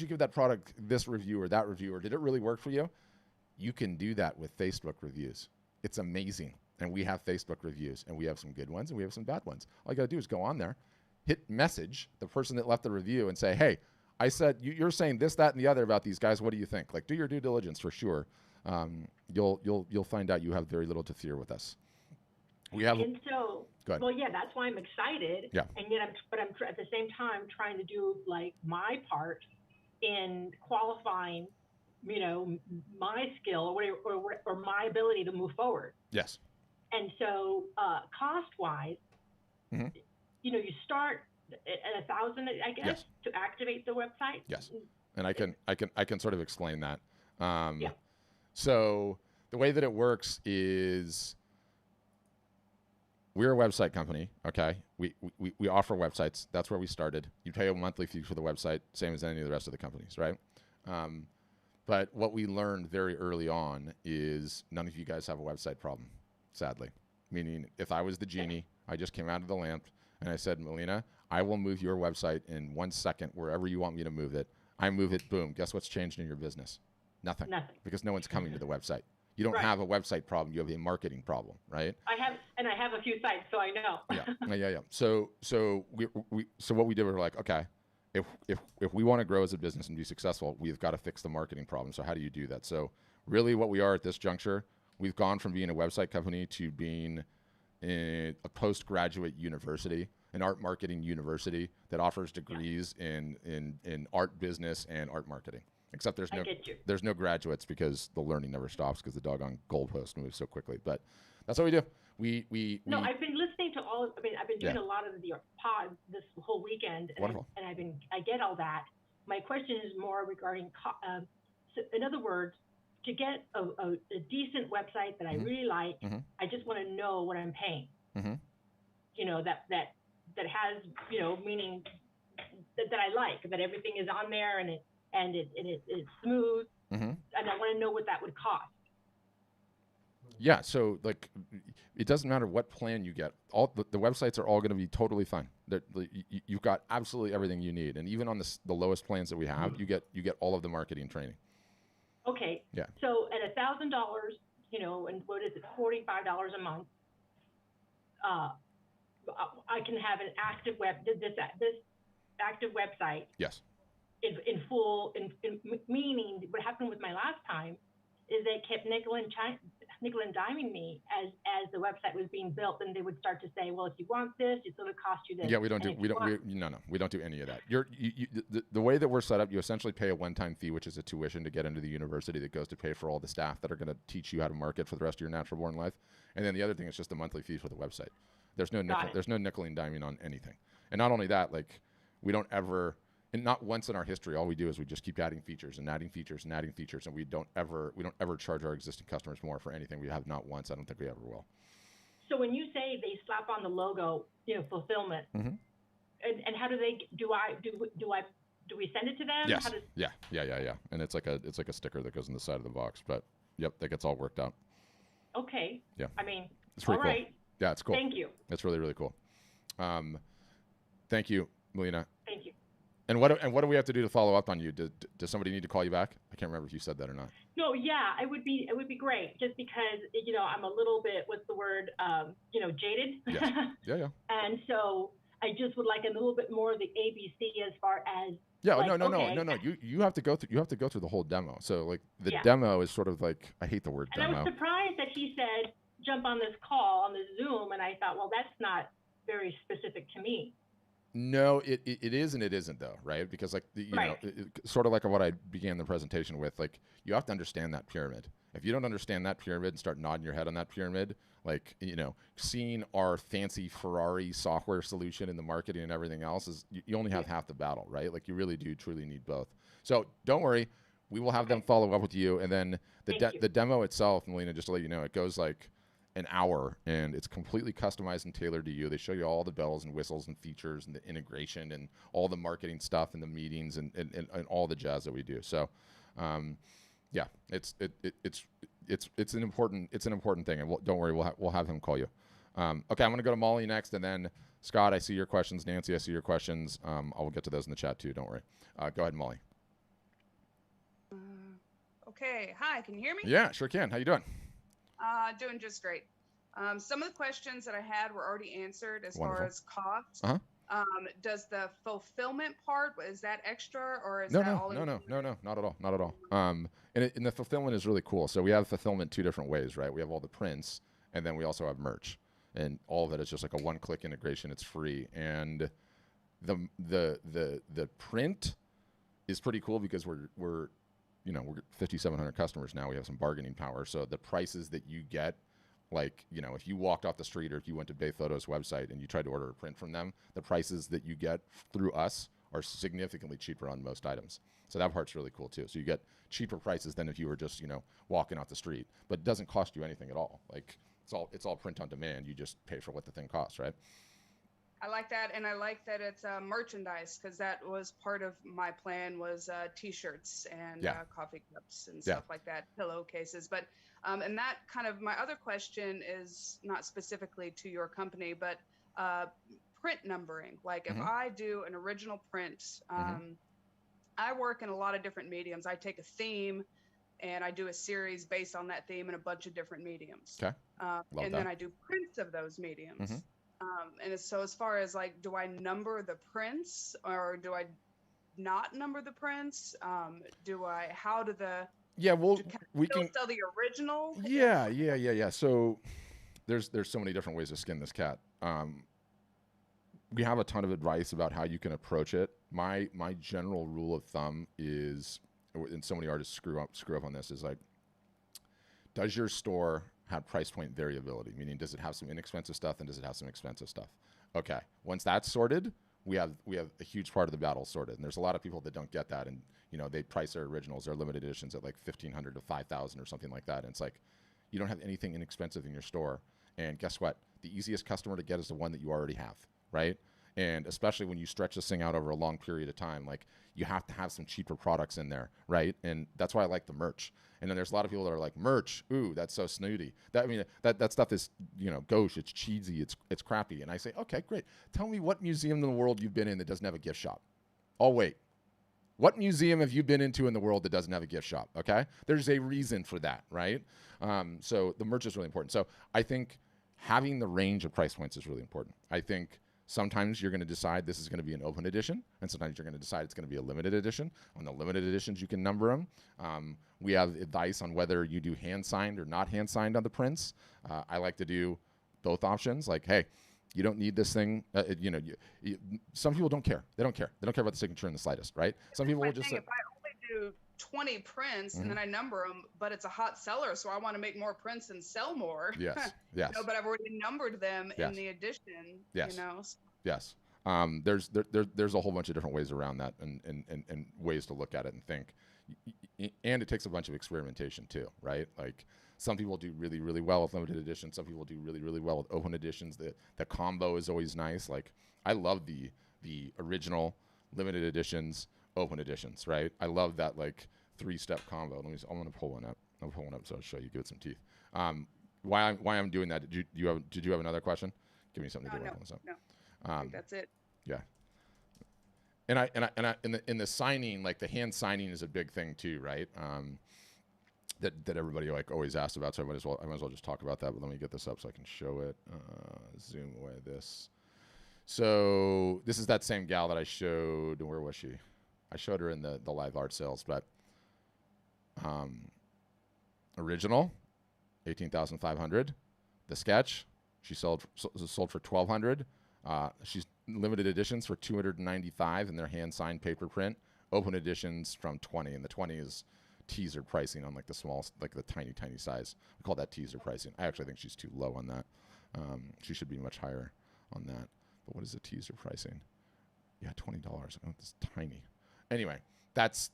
give that product this review or that review, or did it really work for you? You can do that with Facebook reviews. It's amazing. And we have Facebook reviews, and we have some good ones and we have some bad ones. All you got to do is go on there, hit message the person that left the review and say, hey, I said, you're saying this, that, and the other about these guys. What do you think? Like, do your due diligence for sure. You'll find out you have very little to fear with us. We have. And so, well, yeah, that's why I'm excited. Yeah. And yet, I'm at the same time trying to do like my part in qualifying, my skill or my ability to move forward. Yes. And so, cost-wise, you start at $1,000, I guess, yes. to activate the website. Yes. And I can sort of explain that. Yeah. So the way that it works is we're a website company. Okay. We offer websites. That's where we started. You pay a monthly fee for the website, same as any of the rest of the companies, right? But what we learned very early on is none of you guys have a website problem, sadly. Meaning, if I was the genie, I just came out of the lamp and I said, Melina, I will move your website in 1 second wherever you want me to move it. I move it, boom. Guess what's changed in your business? Nothing. Because no one's coming to the website. You don't have a website problem. You have a marketing problem, right? I have a few sites, so I know. Yeah. So what we did, we were like, okay, if we want to grow as a business and be successful, we've got to fix the marketing problem. So how do you do that? So really what we are at this juncture, we've gone from being a website company to being a postgraduate university, an art marketing university that offers degrees in art business and art marketing. Except there's no graduates because the learning never stops because the doggone goalpost moves so quickly. But that's what we do. I've been listening to I've been doing a lot of the pods this whole weekend, Wonderful. I get all that. My question is more regarding, so in other words, to get a decent website that I really like, I just want to know what I'm paying. That has meaning that I like, that everything is on there and it's smooth, and I want to know what that would cost. Yeah, so like, it doesn't matter what plan you get. All the websites are all going to be totally fine. You've got absolutely everything you need, and even on the lowest plans that we have, you get all of the marketing training. Okay. Yeah. So at $1,000, and what is it, $45 a month, I can have an active this active website. Yes. In full, meaning what happened with my last time is they kept nickel and diming me as the website was being built, and they would start to say, well, if you want this, it's going to cost you this. Yeah, we don't do any of that. The way that we're set up, you essentially pay a one-time fee, which is a tuition to get into the university that goes to pay for all the staff that are going to teach you how to market for the rest of your natural born life. And then the other thing is just a monthly fee for the website. There's no nickel and diming on anything. And not only that, like, we don't ever, and not once in our history, all we do is we just keep adding features and adding features and adding features, and we don't ever charge our existing customers more for anything. We have not once. I don't think we ever will. So when you say they slap on the logo, fulfillment, and how do they do we send it to them? Yes. Yeah. And it's like a sticker that goes on the side of the box. But yep, that gets all worked out. Okay. Yeah. I mean, it's pretty all cool. right. Yeah, it's cool. Thank you. It's really, really cool. Thank you, Melina. Thank you. And what do we have to do to follow up on you? Does somebody need to call you back? I can't remember if you said that or not. No, yeah, it would be great, just because I'm a little bit, what's the word, jaded. Yes. Yeah. And so I just would like a little bit more of the ABC as far as. Yeah, like, no. You have to go through the whole demo. So like the demo is sort of like, I hate the word demo. And I was surprised that he said jump on this call on the Zoom, and I thought, well, that's not very specific to me. No, it is and it isn't though, right? Because like sort of like what I began the presentation with, like you have to understand that pyramid. If you don't understand that pyramid and start nodding your head on that pyramid, like seeing our fancy Ferrari software solution in the marketing and everything else is you only have half the battle, right? Like you really do truly need both. So don't worry, we will have them follow up with you, and then the demo itself, Melina, just to let you know, it goes like an hour, and it's completely customized and tailored to you. They show you all the bells and whistles and features and the integration and all the marketing stuff and the meetings and all the jazz that we do. So, yeah, it's an important thing. And don't worry, we'll have him call you. Okay, I'm gonna go to Molly next, and then Scott, I see your questions. Nancy, I see your questions. I will get to those in the chat too. Don't worry. Go ahead, Molly. Okay. Hi, can you hear me? Yeah, sure can. How you doing? Doing just great. Some of the questions that I had were already answered as Wonderful. far as cost. Uh-huh. Does the fulfillment part, is that extra or is No, that no, all no, included? no, not at all, not at all. And the fulfillment is really cool. So we have fulfillment two different ways, right? We have all the prints, and then we also have merch, and all of it is just like a one-click integration. It's free, and the print is pretty cool because we're 5,700 customers now. We have some bargaining power. So the prices that you get, like, if you walked off the street or if you went to Bay Photo's website and you tried to order a print from them, the prices that you get through us are significantly cheaper on most items. So that part's really cool too. So you get cheaper prices than if you were just, walking off the street, but it doesn't cost you anything at all. Like it's all print on demand. You just pay for what the thing costs, right? I like that, and I like that it's merchandise, because that was part of my plan was T-shirts and coffee cups and stuff like that, pillowcases. But and that kind of, my other question is not specifically to your company, but print numbering. Like if I do an original print, I work in a lot of different mediums. I take a theme and I do a series based on that theme in a bunch of different mediums. Okay. And then I do prints of those mediums. And so as far as like, do I number the prints or do I not number the prints? How do the, we can sell the original? Yeah. So there's so many different ways to skin this cat. We have a ton of advice about how you can approach it. My general rule of thumb is, and so many artists screw up on this, is like, does your store have price point variability? Meaning, does it have some inexpensive stuff and does it have some expensive stuff? Okay. Once that's sorted, we have a huge part of the battle sorted. And there's a lot of people that don't get that, and they price their originals, their limited editions at like $1,500 to $5,000 or something like that. And it's like, you don't have anything inexpensive in your store. And guess what? The easiest customer to get is the one that you already have, right? And especially when you stretch this thing out over a long period of time, like, you have to have some cheaper products in there, right? And that's why I like the merch. And then there's a lot of people that are like, merch, ooh, that's so snooty. That stuff is, gauche, it's cheesy, it's crappy. And I say, okay, great. Tell me what museum in the world you've been in that doesn't have a gift shop. I'll wait. What museum have you been into in the world that doesn't have a gift shop? Okay, there's a reason for that, right? So the merch is really important. So I think having the range of price points is really important. I think sometimes you're going to decide this is going to be an open edition, and sometimes you're going to decide it's going to be a limited edition. On the limited editions, you can number them. We have advice on whether you do hand-signed or not hand-signed on the prints. I like to do both options. Like, hey, you don't need this thing. Some people don't care. They don't care. They don't care about the signature in the slightest, right? Some people will just say, if I only do 20 prints and then I number them, but it's a hot seller, so I want to make more prints and sell more. Yes. But I've already numbered them in the edition. Yes. Yes. There's a whole bunch of different ways around that, and ways to look at it and think. And it takes a bunch of experimentation too, right? Like, some people do really, really well with limited editions. Some people do really, really well with open editions. The combo is always nice. Like, I love the original, limited editions, open editions, right? I love that, like, 3-step combo. I'm gonna pull one up. I'll pull one up so I'll show you. Give it some teeth. Why I'm doing that? Did you have another question? Give me something to do. No. I think that's it. Yeah. And I in the signing, like, the hand signing is a big thing too, right? That everybody, like, always asks about. So I might as well just talk about that. But let me get this up so I can show it. Zoom away this. So this is that same gal that I showed. Where was she? I showed her in the live art sales, but original, 18,500. The sketch, she sold for 1,200. She's limited editions for 295 in their hand signed paper print. Open editions from 20, and the 20 is teaser pricing on, like, the small, like, the tiny size. We call that teaser pricing. I actually think she's too low on that. She should be much higher on that. But what is the teaser pricing? Yeah, $20. Oh, it's tiny. Anyway, that's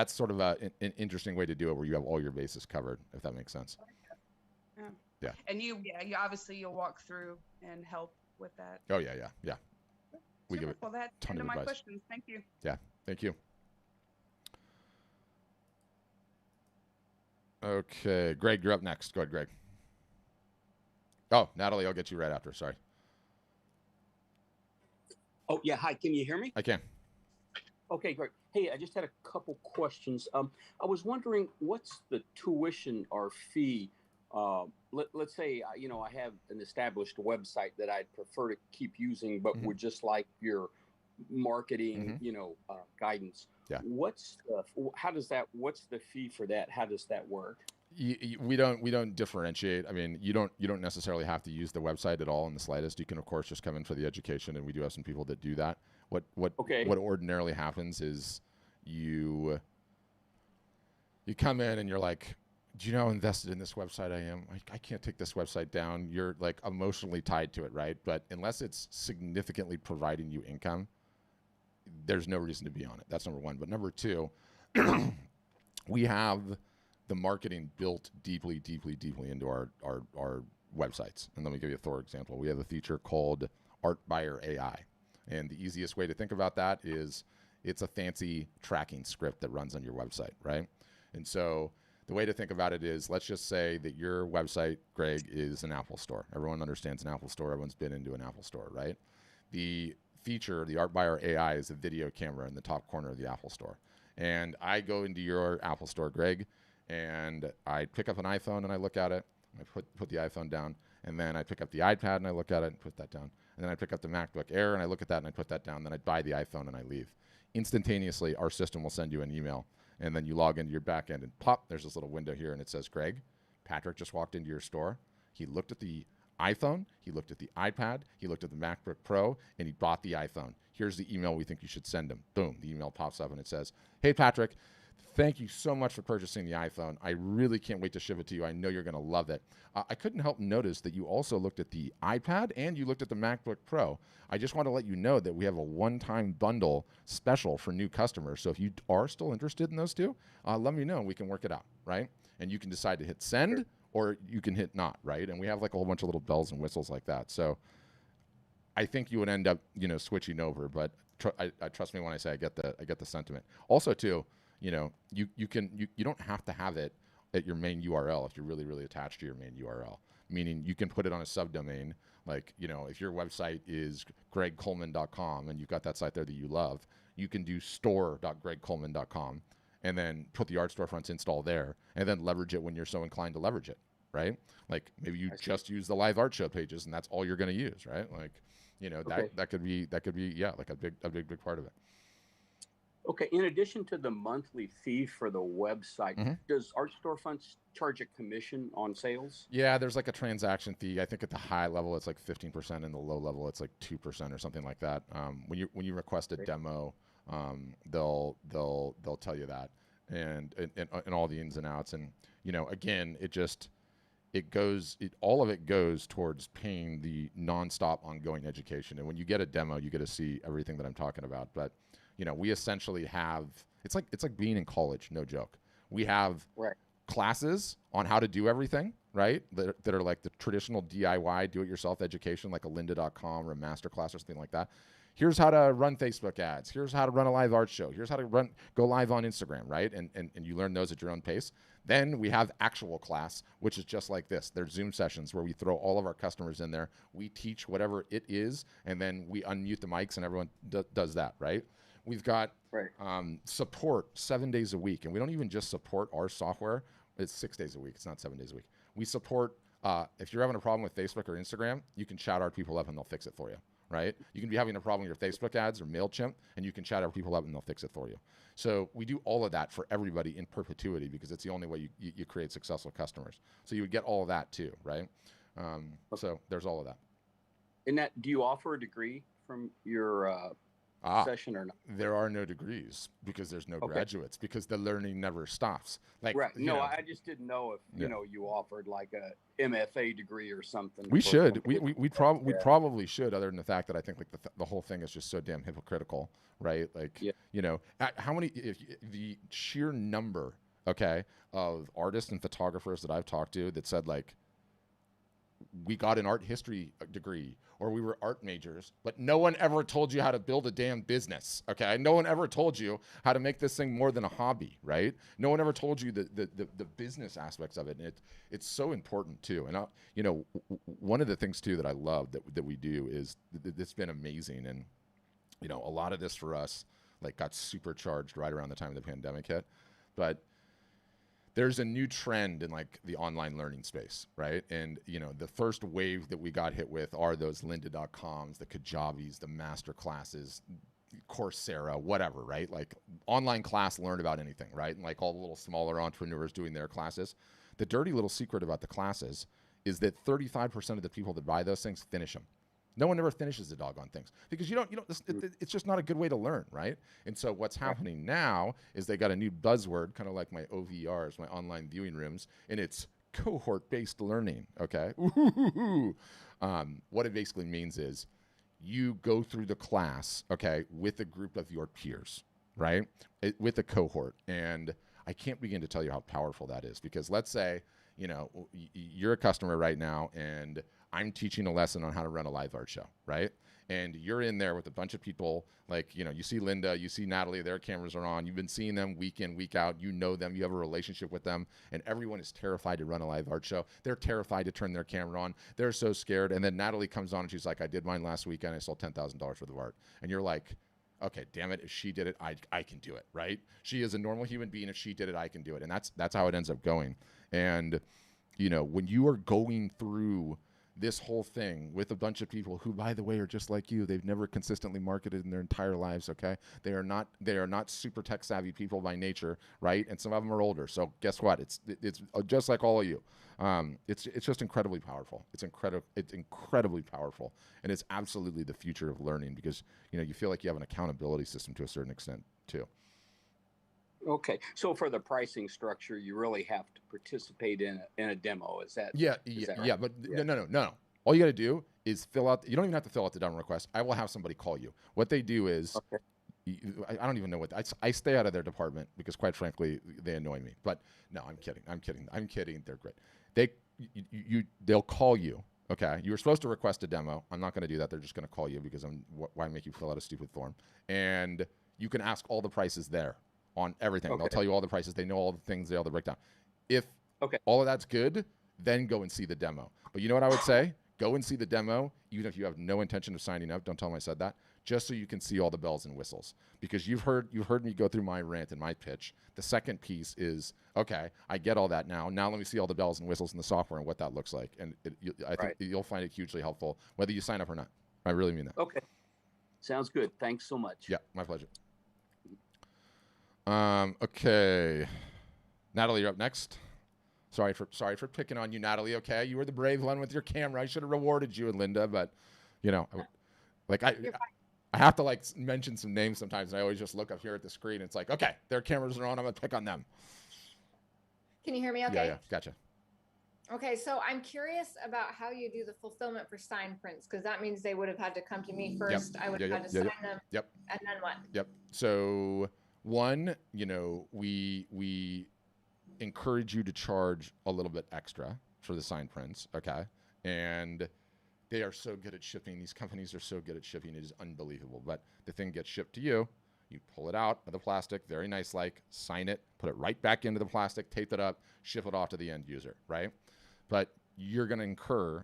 sort of an interesting way to do it, where you have all your bases covered, if that makes sense. Yeah. And you obviously you'll walk through and help with that. Oh yeah. We give it well, that's ton of of my advice. questions. Thank you. Yeah, thank you. Okay, Greg, you're up next. Go ahead, Greg. Oh, Natalie, I'll get you right after. Sorry. Oh, yeah. Hi, can you hear me? I can. Okay, great. Hey, I just had a couple questions. I was wondering what's the tuition or fee? Let's say, I have an established website that I'd prefer to keep using, but would just like your marketing, guidance. Yeah. What's what's the fee for that? How does that work? We don't differentiate. I mean, you don't necessarily have to use the website at all in the slightest. You can of course just come in for the education, and we do have some people that do that. What ordinarily happens is you come in and you're like, do you know how invested in this website I am? I can't take this website down. You're like emotionally tied to it, right? But unless it's significantly providing you income, there's no reason to be on it. That's number one. But number two, we have the marketing built deeply into our websites. And let me give you a for example. We have a feature called Art Buyer AI. And the easiest way to think about that is it's a fancy tracking script that runs on your website, right? And so the way to think about it is, let's just say that your website, Greg, is an Apple store. Everyone understands an Apple store. Everyone's been into an Apple store, right? The feature, the Art Buyer AI, is a video camera in the top corner of the Apple store. And I go into your Apple store, Greg, and I pick up an iPhone and I look at it. I put the iPhone down, and then I pick up the iPad and I look at it and put that down. And then I pick up the MacBook Air and I look at that and I put that down. Then I buy the iPhone and I leave. Instantaneously, our system will send you an email, and then you log into your back end and pop, there's this little window here and it says, Greg, Patrick just walked into your store. He looked at the iPhone, he looked at the iPad, he looked at the MacBook Pro, and he bought the iPhone. Here's the email we think you should send him. Boom, the email pops up and it says, hey, Patrick, thank you so much for purchasing the iPhone. I really can't wait to ship it to you. I know you're going to love it. I couldn't help notice that you also looked at the iPad and you looked at the MacBook Pro. I just want to let you know that we have a one-time bundle special for new customers. So if you are still interested in those two, let me know and we can work it out, right? And you can decide to hit send or you can hit not, right? And we have like a whole bunch of little bells and whistles like that. So I think you would end up, switching over. But I trust me when I say I get the sentiment. Also, too, you don't have to have it at your main URL if you're really, really attached to your main URL. Meaning you can put it on a subdomain. Like, if your website is gregcoleman.com and you've got that site there that you love, you can do store.gregcoleman.com and then put the Art Storefronts install there and then leverage it when you're so inclined to leverage it, right? Like maybe you just use the live art show pages and that's all you're going to use, right? Like, that could be like a big part of it. Okay. In addition to the monthly fee for the website, does Art Storefronts charge a commission on sales? Yeah, there's like a transaction fee. I think at the high level it's like 15%, and the low level it's like 2% or something like that. When you request a demo, they'll tell you that and all the ins and outs. And again, all of it goes towards paying the nonstop ongoing education. And when you get a demo, you get to see everything that I'm talking about. But we essentially have, it's like being in college, no joke. We have classes on how to do everything, right? That are like the traditional DIY, do-it-yourself education, like a lynda.com or a masterclass or something like that. Here's how to run Facebook ads. Here's how to run a live art show. Here's how to go live on Instagram, right? And you learn those at your own pace. Then we have actual class, which is just like this. There's Zoom sessions where we throw all of our customers in there. We teach whatever it is, and then we unmute the mics and everyone does that, right? We've got support 7 days a week, and we don't even just support our software. It's 6 days a week. It's not 7 days a week. We support, if you're having a problem with Facebook or Instagram, you can chat our people up and they'll fix it for you, right? You can be having a problem with your Facebook ads or MailChimp, and you can chat our people up and they'll fix it for you. So we do all of that for everybody in perpetuity because it's the only way you create successful customers. So you would get all of that too, right? So there's all of that. And do you offer a degree from your session or not? There are no degrees because there's no graduates because the learning never stops. Like I just didn't know if you offered like a MFA degree or something. We should. We probably should. Other than the fact that I think like the whole thing is just so damn hypocritical, right? Like how many the sheer number of artists and photographers that I've talked to that said like we got an art history degree or we were art majors, but no one ever told you how to build a damn business, okay? No one ever told you how to make this thing more than a hobby, right? No one ever told you the business aspects of it, and it's so important too. And one of the things too that I love that we do is it's been amazing, and you know, a lot of this for us like got supercharged right around the time the pandemic hit. But there's a new trend in like the online learning space, right? And, you know, the first wave that we got hit with are those lynda.coms, the Kajavis, the master classes, Coursera, whatever, right? Like online class, learn about anything, right? And like all the little smaller entrepreneurs doing their classes. The dirty little secret about the classes is that 35% of the people that buy those things finish them. No one ever finishes the doggone things because it's just not a good way to learn, right? And so what's happening now is they got a new buzzword, kind of like my OVRs, my online viewing rooms, and it's cohort-based learning, okay? What it basically means is you go through the class, okay, with a group of your peers, right? With a cohort. And I can't begin to tell you how powerful that is because let's say, you know, you're a customer right now and I'm teaching a lesson on how to run a live art show, right? And you're in there with a bunch of people, like, you know, you see Linda, you see Natalie, their cameras are on. You've been seeing them week in, week out. You know them, you have a relationship with them, and everyone is terrified to run a live art show. They're terrified to turn their camera on. They're so scared. And then Natalie comes on and she's like, I did mine last weekend. I sold $10,000 worth of art. And you're like, okay, damn it, if she did it, I can do it, right? She is a normal human being. If she did it, I can do it. And that's how it ends up going. And, you know, when you are going through this whole thing with a bunch of people who, by the way, are just like you. They've never consistently marketed in their entire lives, okay? They are not super tech savvy people by nature, right? And some of them are older. So guess what? It's just like all of you. It's just incredibly powerful. It's incredibly powerful. And it's absolutely the future of learning because, you know, you feel like you have an accountability system to a certain extent too. Okay, so for the pricing structure, you really have to participate in a demo. Is that right? But no. All you got to do is fill out. You don't even have to fill out the demo request. I will have somebody call you. What they do is, I don't even know what I stay out of their department because, quite frankly, they annoy me. But no, I'm kidding. They're great. They'll call you. Okay, you were supposed to request a demo. I'm not going to do that. They're just going to call you because why make you fill out a stupid form? And you can ask all the prices there. On everything. They'll tell you all the prices. They know all the things. They all the breakdown. If all of that's good, then go and see the demo. But you know what I would say? Go and see the demo, even if you have no intention of signing up. Don't tell them I said that. Just so you can see all the bells and whistles. Because you've heard me go through my rant and my pitch. The second piece is, okay, I get all that now. Now let me see all the bells and whistles in the software and what that looks like. And I think you'll find it hugely helpful, whether you sign up or not. I really mean that. Okay. Sounds good. Thanks so much. Yeah, my pleasure. Okay, Natalie, you're up next. Sorry for picking on you, Natalie. Okay, you were the brave one with your camera. I should have rewarded you and Linda, but you know, like I have to like mention some names sometimes, and I always just look up here at the screen. And it's like, okay, their cameras are on. I'm gonna pick on them. Can you hear me? Okay. Yeah, gotcha. Okay, so I'm curious about how you do the fulfillment for sign prints because that means they would have had to come to me first. I would have had to sign them. Yep. And then what? Yep. So. One, you know, we encourage you to charge a little bit extra for the sign prints, okay? And they are so good at shipping. These companies are so good at shipping. It is unbelievable. But the thing gets shipped to you. You pull it out of the plastic, very nice, like, sign it, put it right back into the plastic, tape it up, ship it off to the end user, right? But you're going to incur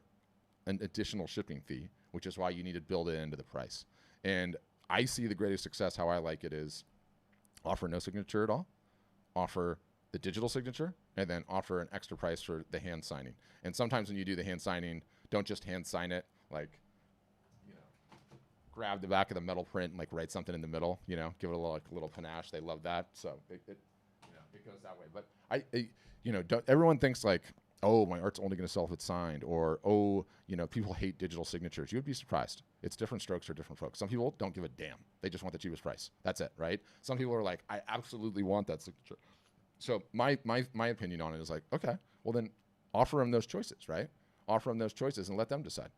an additional shipping fee, which is why you need to build it into the price. And I see the greatest success, how I like it is, offer no signature at all, offer the digital signature, and then offer an extra price for the hand signing. And sometimes when you do the hand signing, don't just hand sign it, like, you know, grab the back of the metal print and like write something in the middle, you know, give it a little panache. They love that. So it goes that way. But everyone thinks like, oh, my art's only going to sell if it's signed, or, oh, you know, people hate digital signatures. You would be surprised. It's different strokes for different folks. Some people don't give a damn. They just want the cheapest price. That's it, right? Some people are like, I absolutely want that signature. So my opinion on it is like, okay, well then offer them those choices, right? Offer them those choices and let them decide.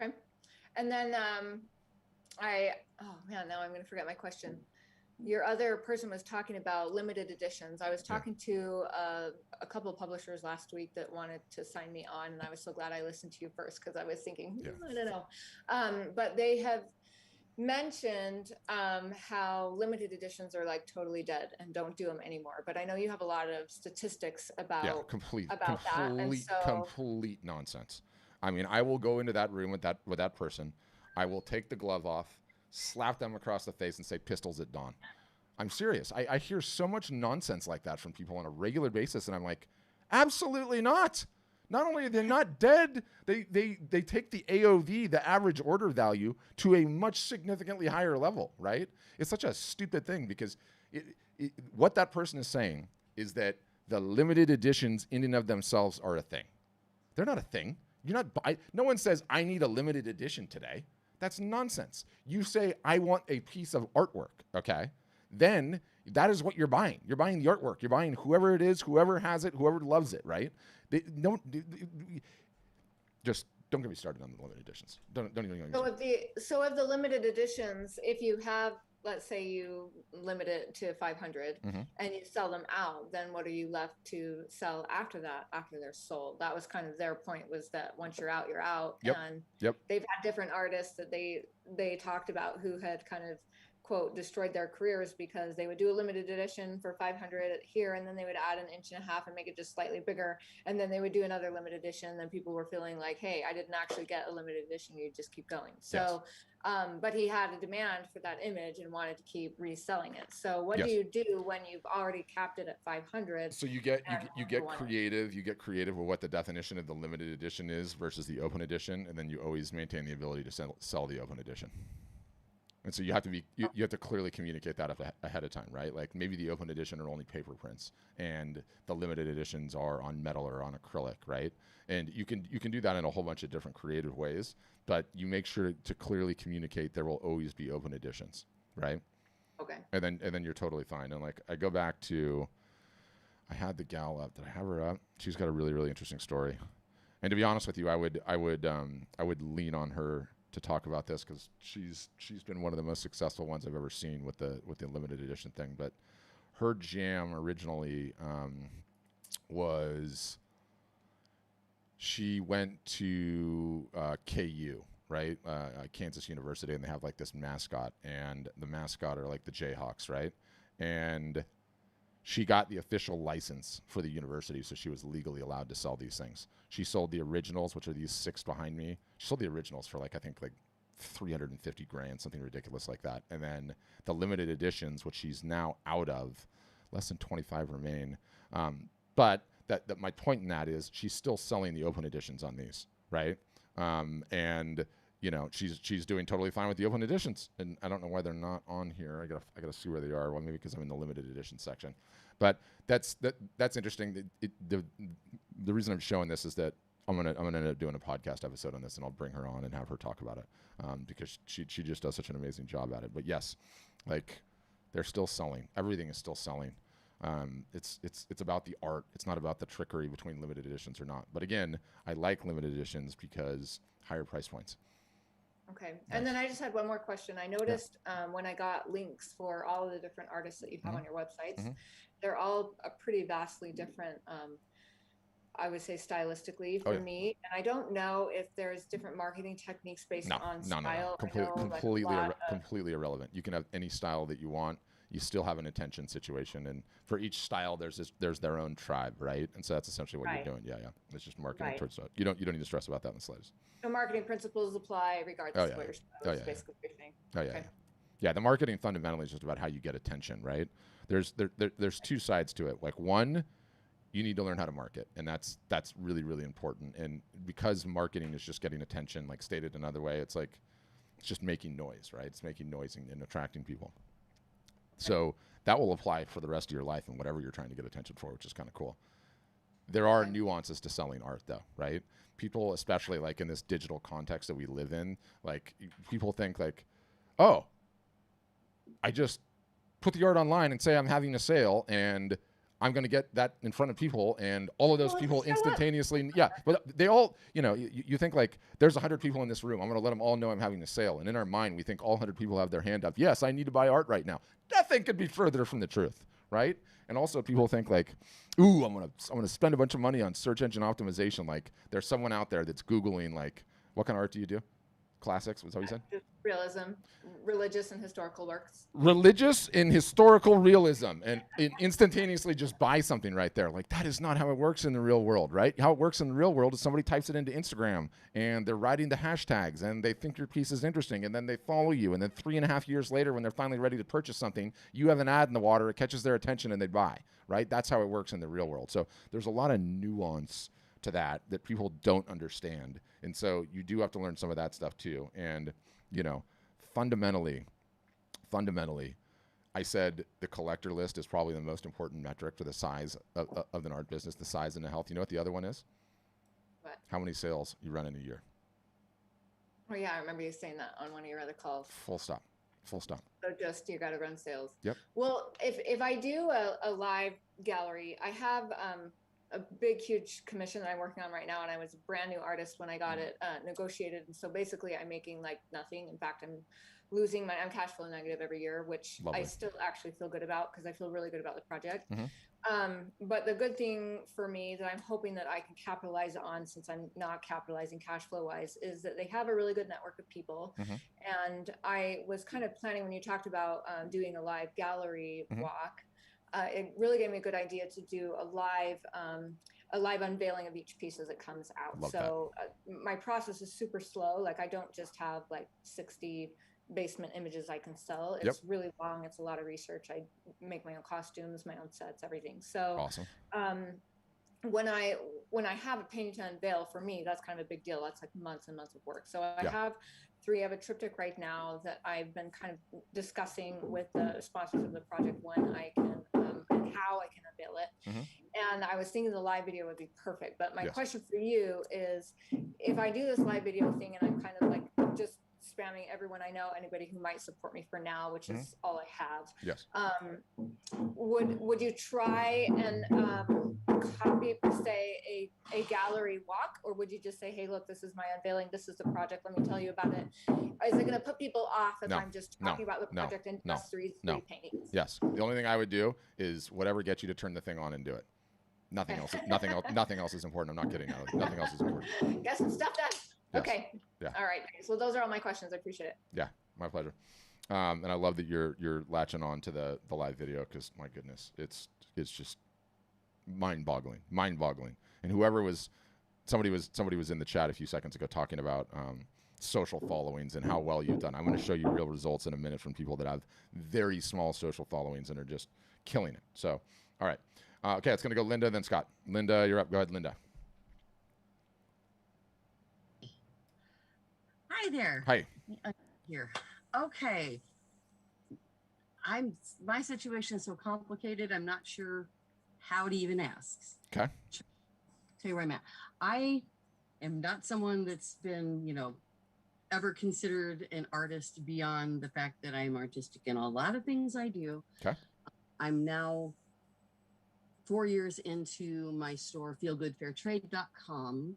Okay. And then now I'm going to forget my question. Your other person was talking about limited editions. I was talking to a couple of publishers last week that wanted to sign me on, and I was so glad I listened to you first because I was thinking, I don't know. But they have mentioned how limited editions are like totally dead and don't do them anymore. But I know you have a lot of statistics about complete nonsense. I mean, I will go into that room with that person. I will take the glove off, slap them across the face and say pistols at dawn. I'm serious. I hear so much nonsense like that from people on a regular basis, and I'm like, absolutely not. Not only are they not dead, they take the AOV, the average order value, to a much significantly higher level, right? It's such a stupid thing because what that person is saying is that the limited editions in and of themselves are a thing. They're not a thing. No one says, I need a limited edition today. That's nonsense. You say, I want a piece of artwork, okay? Then that is what you're buying. You're buying the artwork. You're buying whoever it is, whoever has it, whoever loves it, right? Just don't get me started on the limited editions. Don't even get me started. So of the limited editions, if you have, let's say you limit it to 500 and you sell them out, then what are you left to sell after that, after they're sold? That was kind of their point, was that once you're out, you're out. And they've had different artists that they talked about who had kind of, quote, destroyed their careers because they would do a limited edition for 500 here, and then they would add 1.5 inches and make it just slightly bigger, and then they would do another limited edition, and then people were feeling like, hey, I didn't actually get a limited edition, you just keep going. So but he had a demand for that image and wanted to keep reselling it. So what do you do when you've already capped it at 500? So you get creative. You get creative with what the definition of the limited edition is versus the open edition, and then you always maintain the ability to sell the open edition. And so you have to you have to clearly communicate that ahead of time, right? Like maybe the open edition are only paper prints, and the limited editions are on metal or on acrylic, right? And you can do that in a whole bunch of different creative ways, but you make sure to clearly communicate there will always be open editions, right? Okay. And then you're totally fine. And like I go back to, I had the gal up. Did I have her up? She's got a really, really interesting story. And to be honest with you, I would lean on her to talk about this because she's been one of the most successful ones I've ever seen with the limited edition thing. But her jam originally was she went to KU, right? Kansas University, and they have like this mascot, and the mascot are like the Jayhawks, right? And she got the official license for the university, so she was legally allowed to sell these things. She sold the originals, which are these 6 behind me. She sold the originals for I think 350 grand, something ridiculous like that. And then the limited editions, which she's now out of, less than 25 remain. But that my point in that is she's still selling the open editions on these, right? And you know, she's doing totally fine with the open editions, and I don't know why they're not on here. I gotta see where they are. Well, maybe because I'm in the limited edition section. But that's interesting. The reason I'm showing this is that I'm gonna end up doing a podcast episode on this, and I'll bring her on and have her talk about it because she just does such an amazing job at it. But yes, like they're still selling. Everything is still selling. It's about the art. It's not about the trickery between limited editions or not. But again, I like limited editions because higher price points. Okay. And then I just had one more question. I noticed when I got links for all of the different artists that you have on your websites, they're all pretty vastly different, I would say stylistically for me. And I don't know if there's different marketing techniques based on style. No. Completely irrelevant. You can have any style that you want. You still have an attention situation, and for each style, there's their own tribe, right? And so that's essentially what you're doing. Yeah. It's just marketing towards that. You don't need to stress about that in the slightest. So marketing principles apply regardless of what your style is, basically what you're saying. Yeah. The marketing fundamentally is just about how you get attention, right? There's 2 sides to it. Like one, you need to learn how to market, and that's really, really important. And because marketing is just getting attention, like stated another way, it's just making noise, right? It's making noise and attracting people. So that will apply for the rest of your life and whatever you're trying to get attention for, which is kind of cool. There are nuances to selling art, though, right? People, especially like in this digital context that we live in, like people think like, oh, I just put the art online and say I'm having a sale and I'm going to get that in front of people, and all of those people instantaneously, but they all, you think like there's 100 people in this room. I'm going to let them all know I'm having a sale. And in our mind, we think all 100 people have their hand up. Yes, I need to buy art right now. Nothing could be further from the truth, right? And also people think like, ooh, I'm going to spend a bunch of money on search engine optimization. Like there's someone out there that's Googling like, what kind of art do you do? Classics, was that what you said? Just Realism, religious and historical works. Religious and historical realism, and instantaneously just buy something right there. Like, that is not how it works in the real world, right? How it works in the real world is somebody types it into Instagram and they're writing the hashtags and they think your piece is interesting and then they follow you. And then 3.5 years later, when they're finally ready to purchase something, you have an ad in the water, it catches their attention and they buy, right? That's how it works in the real world. So there's a lot of nuance to that people don't understand. And so you do have to learn some of that stuff too. And, you know, fundamentally, I said the collector list is probably the most important metric for the size of an art business, the size and the health. You know what the other one is? What? How many sales you run in a year. Oh yeah, I remember you saying that on one of your other calls. Full stop. So just, you got to run sales. Yep. Well, if I do a live gallery, I have a big, huge commission that I'm working on right now. And I was a brand new artist when I got it negotiated. And so basically I'm making like nothing. In fact, I'm cash flow negative every year, which Lovely. I still actually feel good about because I feel really good about the project. Mm-hmm. But the good thing for me that I'm hoping that I can capitalize on, since I'm not capitalizing cash flow wise, is that they have a really good network of people. Mm-hmm. And I was kind of planning, when you talked about doing a live gallery Mm-hmm. walk, it really gave me a good idea to do a live unveiling of each piece as it comes out. Love so my process is super slow. Like, I don't just have like 60 basement images I can sell. It's really long. It's a lot of research. I make my own costumes, my own sets, everything. So awesome. When I have a painting to unveil, for me, that's kind of a big deal. That's like months and months of work. So I have 3. I have a triptych right now that I've been kind of discussing with the sponsors of the project when I can and how I can unveil it. Mm-hmm. And I was thinking the live video would be perfect. But my question for you is, if I do this live video thing and I'm kind of like just spamming everyone I know, anybody who might support me for now, which is all I have. Yes. Would you try and copy, per se, a gallery walk, or would you just say, hey, look, this is my unveiling, this is the project, let me tell you about it? Is it going to put people off if I'm just talking about the project and just three paintings? Yes. The only thing I would do is whatever gets you to turn the thing on and do it. Nothing else is important. I'm not kidding. Nothing else is important. Get some stuff done. Yes. Okay. Yeah. All right. So those are all my questions. I appreciate it. Yeah, my pleasure. And I love that you're latching on to the live video, because my goodness, it's just mind-boggling. And somebody was in the chat a few seconds ago talking about social followings and how well you've done. I'm going to show you real results in a minute from people that have very small social followings and are just killing it. So, all right. Okay, it's going to go Linda, then Scott. Linda, you're up. Go ahead, Linda. Hi there. Hi. Here. Okay. My situation is so complicated, I'm not sure how to even ask. Okay. Tell you where I'm at. I am not someone that's been, ever considered an artist beyond the fact that I'm artistic in a lot of things I do. Okay. I'm now 4 years into my store, feelgoodfairtrade.com.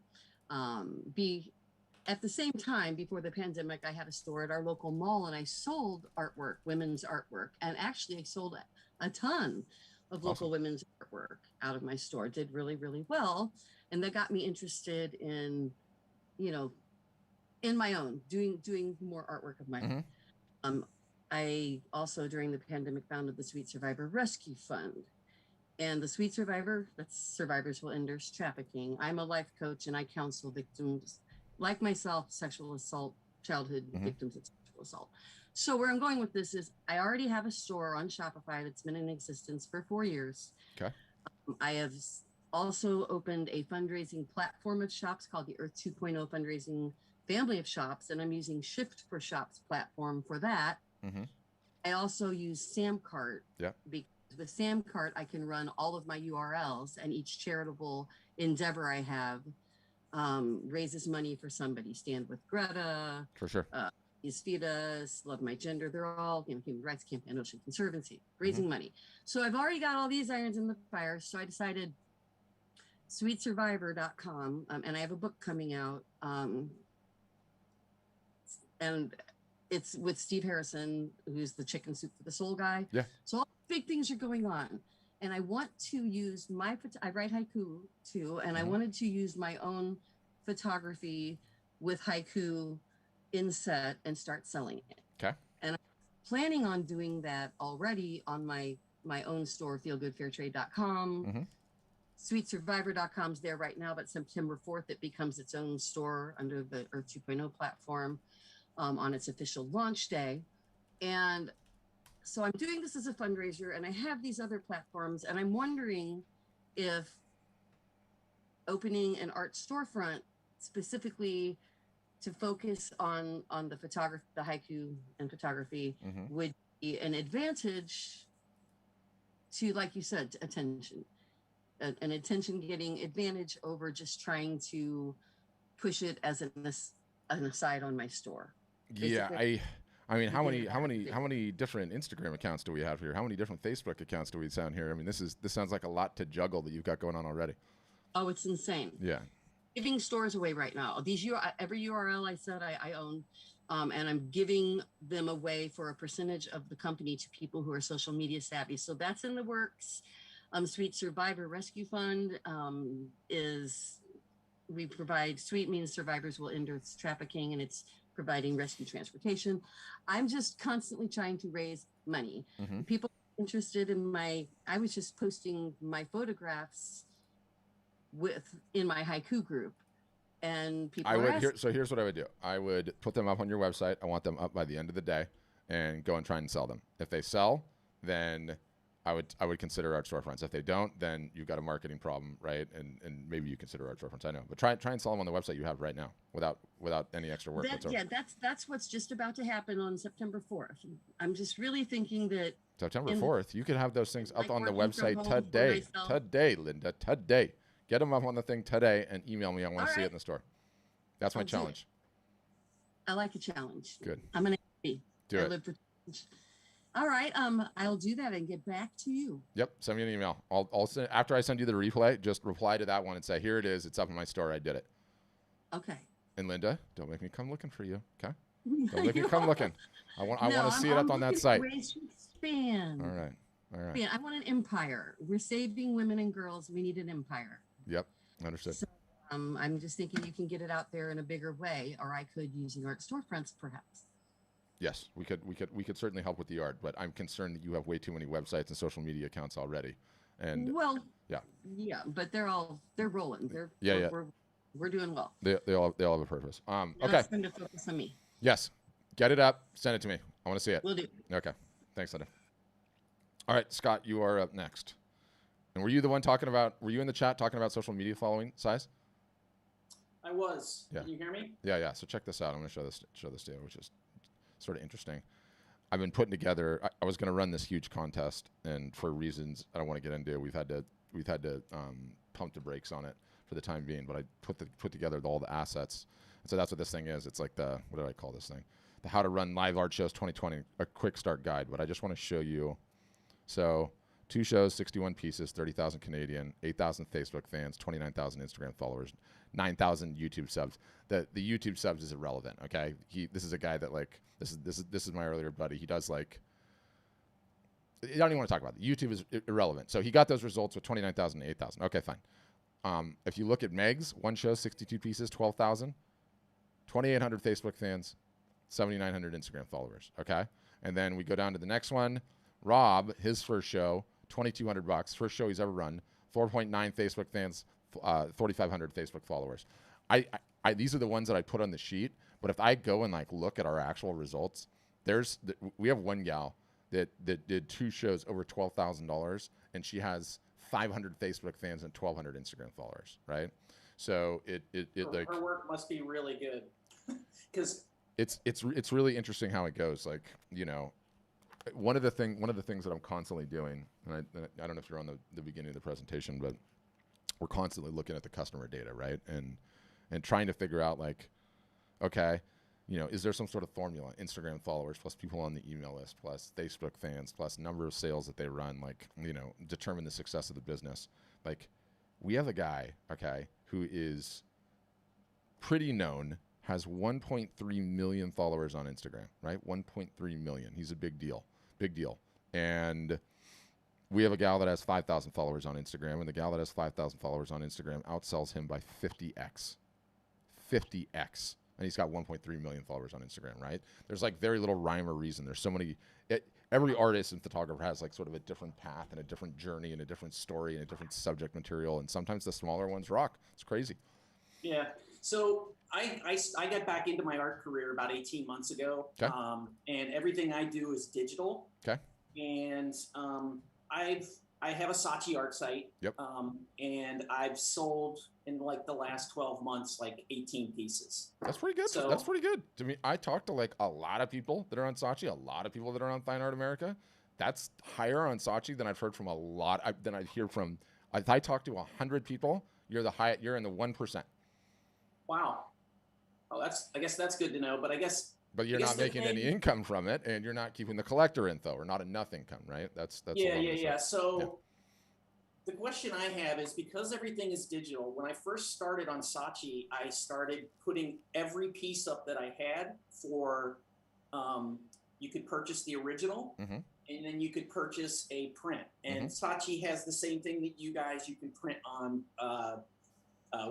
At the same time, before the pandemic, I had a store at our local mall, and I sold artwork, women's artwork. And actually, I sold a ton of local women's artwork out of my store. Did really, really well. And that got me interested in, in my own, doing more artwork of my own. Mm-hmm. I also, during the pandemic, founded the Sweet Survivor Rescue Fund. And the Sweet Survivor, that's Survivors Will End Trafficking. I'm a life coach, and I counsel victims like myself, sexual assault, childhood victims of sexual assault. So where I'm going with this is, I already have a store on Shopify that's been in existence for 4 years. Okay. I have also opened a fundraising platform of shops called the Earth 2.0 Fundraising Family of Shops, and I'm using Shift for Shops platform for that. Mm-hmm. I also use Samcart. Yeah. Because with Samcart, I can run all of my URLs, and each charitable endeavor I have raises money for somebody. Stand with Greta, For sure. Is Feed Us, Love My Gender. They're all, Human Rights Campaign, Ocean Conservancy, raising money. So I've already got all these irons in the fire. So I decided sweetsurvivor.com, and I have a book coming out, and it's with Steve Harrison, who's the Chicken Soup for the Soul guy. Yeah. So all big things are going on. And I want to use I write haiku too, and I wanted to use my own photography with haiku inset and start selling it. Okay. And I'm planning on doing that already on my own store, feelgoodfairtrade.com. Mm-hmm. Sweetsurvivor.com's there right now, but September 4th, it becomes its own store under the Earth 2.0 platform on its official launch day. And so I'm doing this as a fundraiser, and I have these other platforms, and I'm wondering if opening an art storefront specifically to focus on the photography, the haiku and photography, Mm-hmm. would be an advantage to, like you said, attention. An attention getting advantage over just trying to push it as an aside on my store. Yeah, I mean, how many different Instagram accounts do we have here? How many different Facebook accounts do we sound here? I mean, this sounds like a lot to juggle that you've got going on already. Oh, it's insane. Yeah. Giving stores away right now. Every URL I said I own, and I'm giving them away for a percentage of the company to people who are social media savvy. So that's in the works. Sweet Survivor Rescue Fund we provide, sweet means survivors will end Earth's trafficking, and it's providing rescue transportation. I'm just constantly trying to raise money. Mm-hmm. People interested in I was just posting my photographs in my haiku group, and people so here's what I would do. I would put them up on your website. I want them up by the end of the day and go and try and sell them. If they sell, then I would consider Art Storefronts. If they don't, then you've got a marketing problem, right? And maybe you consider Art Storefronts. I know, but try and sell them on the website you have right now without any extra work whatsoever. Yeah, that's what's just about to happen on September 4th. I'm just really thinking that September 4th, you could have those things up on the website today. Today, Linda, today. Get them up on the thing today and email me. I want to see it in the store. That's my challenge. I like a challenge. Good. I'm gonna be. Do it. All right. I'll do that and get back to you. Yep. Send me an email. I'll send, after I send you the replay, just reply to that one and say, here it is. It's up in my store. I did it. Okay. And Linda, don't make me come looking for you. Okay. Don't make me come looking. I want to see it up on that site. All right. I want an empire. We're saving women and girls. We need an empire. Yep. Understood. So, I'm just thinking you can get it out there in a bigger way, or I could using Art Storefronts perhaps. Yes, we could certainly help with the art, but I'm concerned that you have way too many websites and social media accounts already. And yeah, but they're rolling. We're doing well. They all have a purpose. Okay. It's time to focus on me. Yes, get it up. Send it to me. I want to see it. Will do. Okay. Thanks, Linda. All right, Scott, you are up next. And were you the one were you in the chat talking about social media following size? I was. Yeah. Can you hear me? Yeah. So check this out. I'm going to show this to you, which is sort of interesting. I've been putting together. I was going to run this huge contest, and for reasons I don't want to get into, we've had to pump the brakes on it for the time being. But I put together all the assets, and so that's what this thing is. It's like what did I call this thing? The How to Run Live Art Shows 2020, a quick start guide. But I just want to show you. So 2 shows, 61 pieces, 30,000 Canadian, 8,000 Facebook fans, 29,000 Instagram followers, 9,000 YouTube subs. The YouTube subs is irrelevant. Okay, this is a guy that this is my earlier buddy. He does I don't even want to talk about it. YouTube is irrelevant. So he got those results with 29,000 and 8,000. Okay, fine. If you look at Meg's, 1 show, 62 pieces, 12,000, 2,800 Facebook fans, 7,900 Instagram followers. Okay, and then we go down to the next one. Rob, his first show, $2,200, first show he's ever run, 4.9 Facebook fans, 4,500 Facebook followers. These are the ones that I put on the sheet, but if I go and look at our actual results, we have one gal that did 2 shows over $12,000, and she has 500 Facebook fans and 1,200 Instagram followers, right? So her work must be really good, because it's really interesting how it goes. One of the things that I'm constantly doing, and I don't know if you're on the beginning of the presentation, but we're constantly looking at the customer data, right? And trying to figure out okay, is there some sort of formula? Instagram followers plus people on the email list plus Facebook fans plus number of sales that they run, determine the success of the business. We have a guy, okay, who is pretty known, has 1.3 million followers on Instagram, right? 1.3 million. He's a big deal. And we have a gal that has 5,000 followers on Instagram, and the gal that has 5,000 followers on Instagram outsells him by 50x. and he's got 1.3 million followers on Instagram, right? There's like very little rhyme or reason. There's so many. Every artist and photographer has like sort of a different path and a different journey and a different story and a different subject material. And sometimes the smaller ones rock. It's crazy. Yeah. So I got back into my art career about 18 months ago. Okay. And everything I do is digital. Okay. And I have a Saatchi art site. Yep. And I've sold in like the last 12 months like 18 pieces. That's pretty good. So, that's pretty good. To me, I talk to like a lot of people that are on Saatchi, a lot of people that are on Fine Art America. That's higher on Saatchi than I've heard from a lot. Than I hear from. If I talk to 100 people, you're You're in the 1%. Wow. Oh, I guess that's good to know. But I guess. But you're not making any income from it, and you're not keeping the collector info, or not enough income, right? That's yeah. So the question I have is, because everything is digital, when I first started on Saatchi, I started putting every piece up that I had for you could purchase the original, and then you could purchase a print. And Saatchi has the same thing that you can print on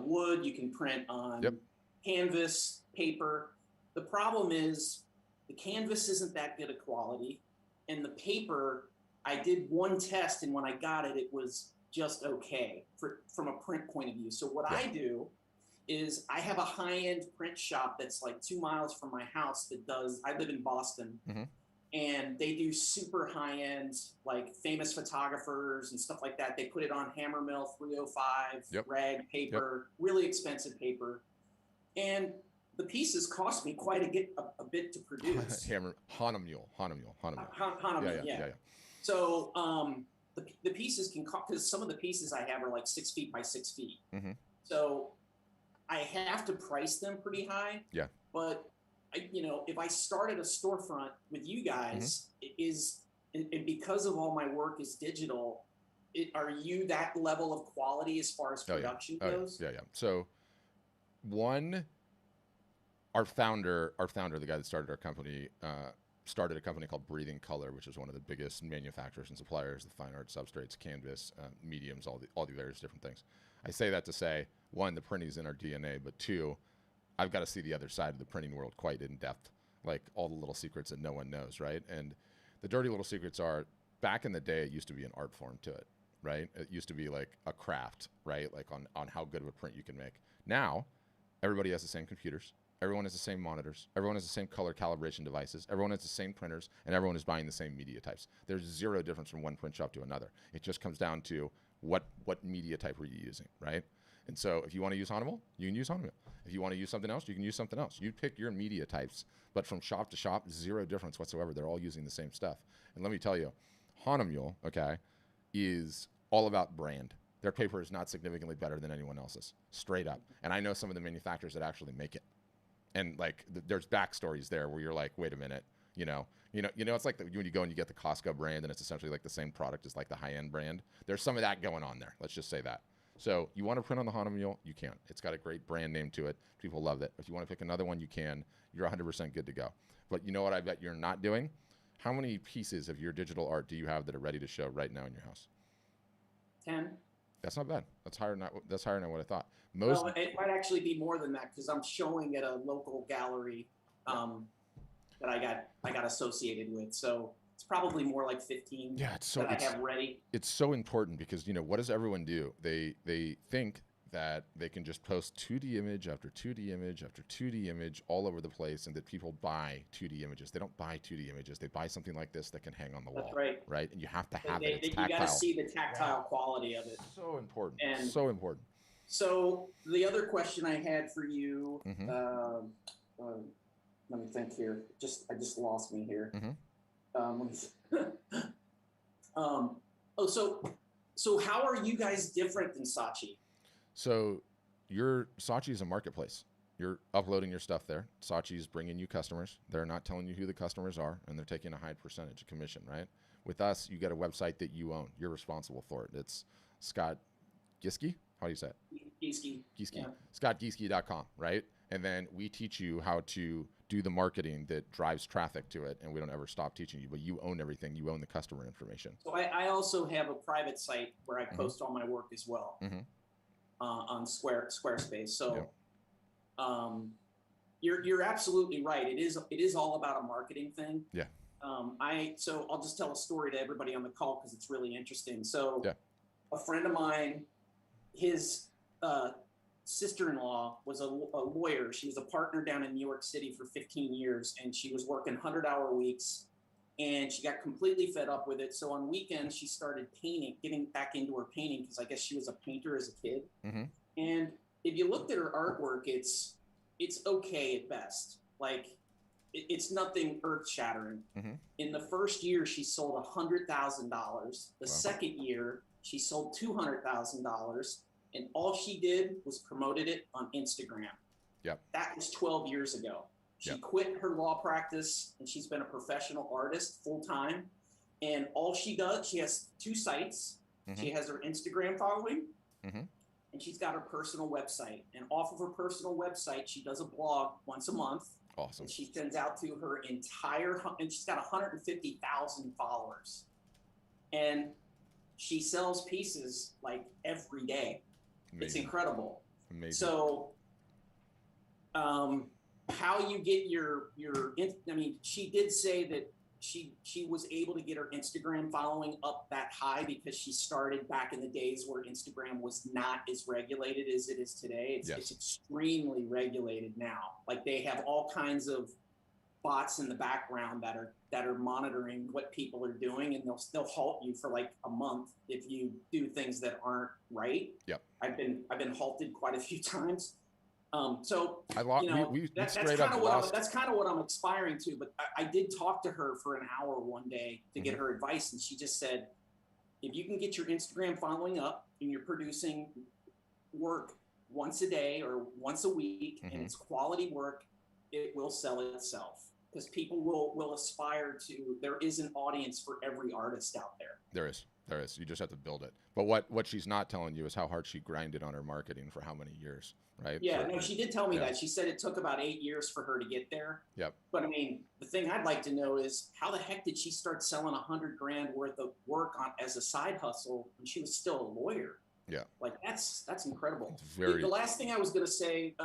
wood, you can print on canvas, paper. The problem is the canvas isn't that good a quality, and the paper, I did one test, and when I got it, it was just okay from a print point of view. So what I do is I have a high-end print shop that's like 2 miles from my house I live in Boston, and they do super high-end, like famous photographers and stuff like that. They put it on Hammermill 305 rag paper, really expensive paper. And the pieces cost me quite a bit to produce. Hanemule. Yeah. So the pieces can cost, because some of the pieces I have are like 6 feet by 6 feet. So I have to price them pretty high. Yeah. But if I started a storefront with you guys, and because of all my work is digital, are you that level of quality as far as production goes? Yeah. So our founder, the guy that started our company, started a company called Breathing Color, which is one of the biggest manufacturers and suppliers of fine art substrates, canvas, mediums, all the various different things. I say that to say, one, the printing is in our DNA, but two, I've got to see the other side of the printing world quite in depth, like all the little secrets that no one knows, right? And the dirty little secrets are, back in the day, it used to be an art form to it, right? It used to be like a craft, right? Like on how good of a print you can make. Now, everybody has the same computers. Everyone has the same monitors. Everyone has the same color calibration devices. Everyone has the same printers, and everyone is buying the same media types. There's zero difference from one print shop to another. It just comes down to what media type are you using, right? And so if you want to use Hanemule, you can use Hanemule. If you want to use something else, you can use something else. You pick your media types, but from shop to shop, zero difference whatsoever. They're all using the same stuff. And let me tell you, Hanemule, is all about brand. Their paper is not significantly better than anyone else's, straight up. And I know some of the manufacturers that actually make it. And like, there's backstories there where you're like, wait a minute, it's like when you go and you get the Costco brand and it's essentially like the same product as like the high-end brand. There's some of that going on there. Let's just say that. So you want to print on the Hanemule, you can. It's got a great brand name to it. People love it. If you want to pick another one, you can. You're 100% good to go. But you know what I bet you're not doing? How many pieces of your digital art do you have that are ready to show right now in your house? 10. That's not bad. That's higher than what I thought. Well, it might actually be more than that, because I'm showing at a local gallery that I got associated with. So it's probably more like 15 that I have ready. It's so important because, what does everyone do? They think that they can just post 2D image after 2D image after 2D image all over the place, and that people buy 2D images. They don't buy 2D images. They buy something like this that can hang on the wall. That's right. And you have to have it. It's you tactile. got to see the tactile quality of it. So important. And so important. So the other question I had for you, let me think here. I just lost me here. So how are you guys different than Saatchi? So Saatchi is a marketplace. You're uploading your stuff there. Saatchi is bringing you customers. They're not telling you who the customers are, and they're taking a high percentage of commission, right? With us, you get a website that you own. You're responsible for it. It's Scott Giske. How do you say it? Giske. Yeah. ScottGiske.com, right? And then we teach you how to do the marketing that drives traffic to it, and we don't ever stop teaching you, but you own everything. You own the customer information. So I also have a private site where I post all my work as well on Squarespace. So You're absolutely right. It is all about a marketing thing. Yeah. So I'll just tell a story to everybody on the call because it's really interesting. So Yeah. a friend of mine, his sister-in-law was a lawyer. She was a partner down in New York City for 15 years, and she was working 100-hour weeks, and she got completely fed up with it. So on weekends, she started painting, getting back into her painting because I guess she was a painter as a kid. Mm-hmm. And if you looked at her artwork, it's okay at best. Like, it's nothing earth-shattering. Mm-hmm. In the first year, she sold $100,000. The second year, she sold $200,000. And all she did was promoted it on Instagram. Yep. That was 12 years ago. She quit her law practice, and she's been a professional artist full-time. And all she does, she has 2 sites. Mm-hmm. She has her Instagram following, mm-hmm. and she's got her personal website. And off of her personal website, she does a blog once a month. Awesome. And she sends out to her entire, and she's got 150,000 followers. And she sells pieces like every day. Amazing. It's incredible. Amazing. So, how you get I mean, she did say that she was able to get her Instagram following up that high because she started back in the days where Instagram was not as regulated as it is today. It's extremely regulated now. Like, they have all kinds of bots in the background that are monitoring what people are doing, and they'll halt you for like a month if you do things that aren't right. Yep. I've been halted quite a few times. So that's kind of what I'm aspiring to. But I did talk to her for an hour one day to get her advice, and she just said, if you can get your Instagram following up and you're producing work once a day or once a week, and it's quality work, it will sell itself. Because people will aspire to, there is an audience for every artist out there. There is. You just have to build it. But what she's not telling you is how hard she grinded on her marketing for how many years, right? Yeah, no, she did tell me that. She said it took about 8 years for her to get there. Yep. But I mean, the thing I'd like to know is how the heck did she start selling $100,000 worth of work as a side hustle when she was still a lawyer? Yeah. Like, that's incredible. The last thing I was going to say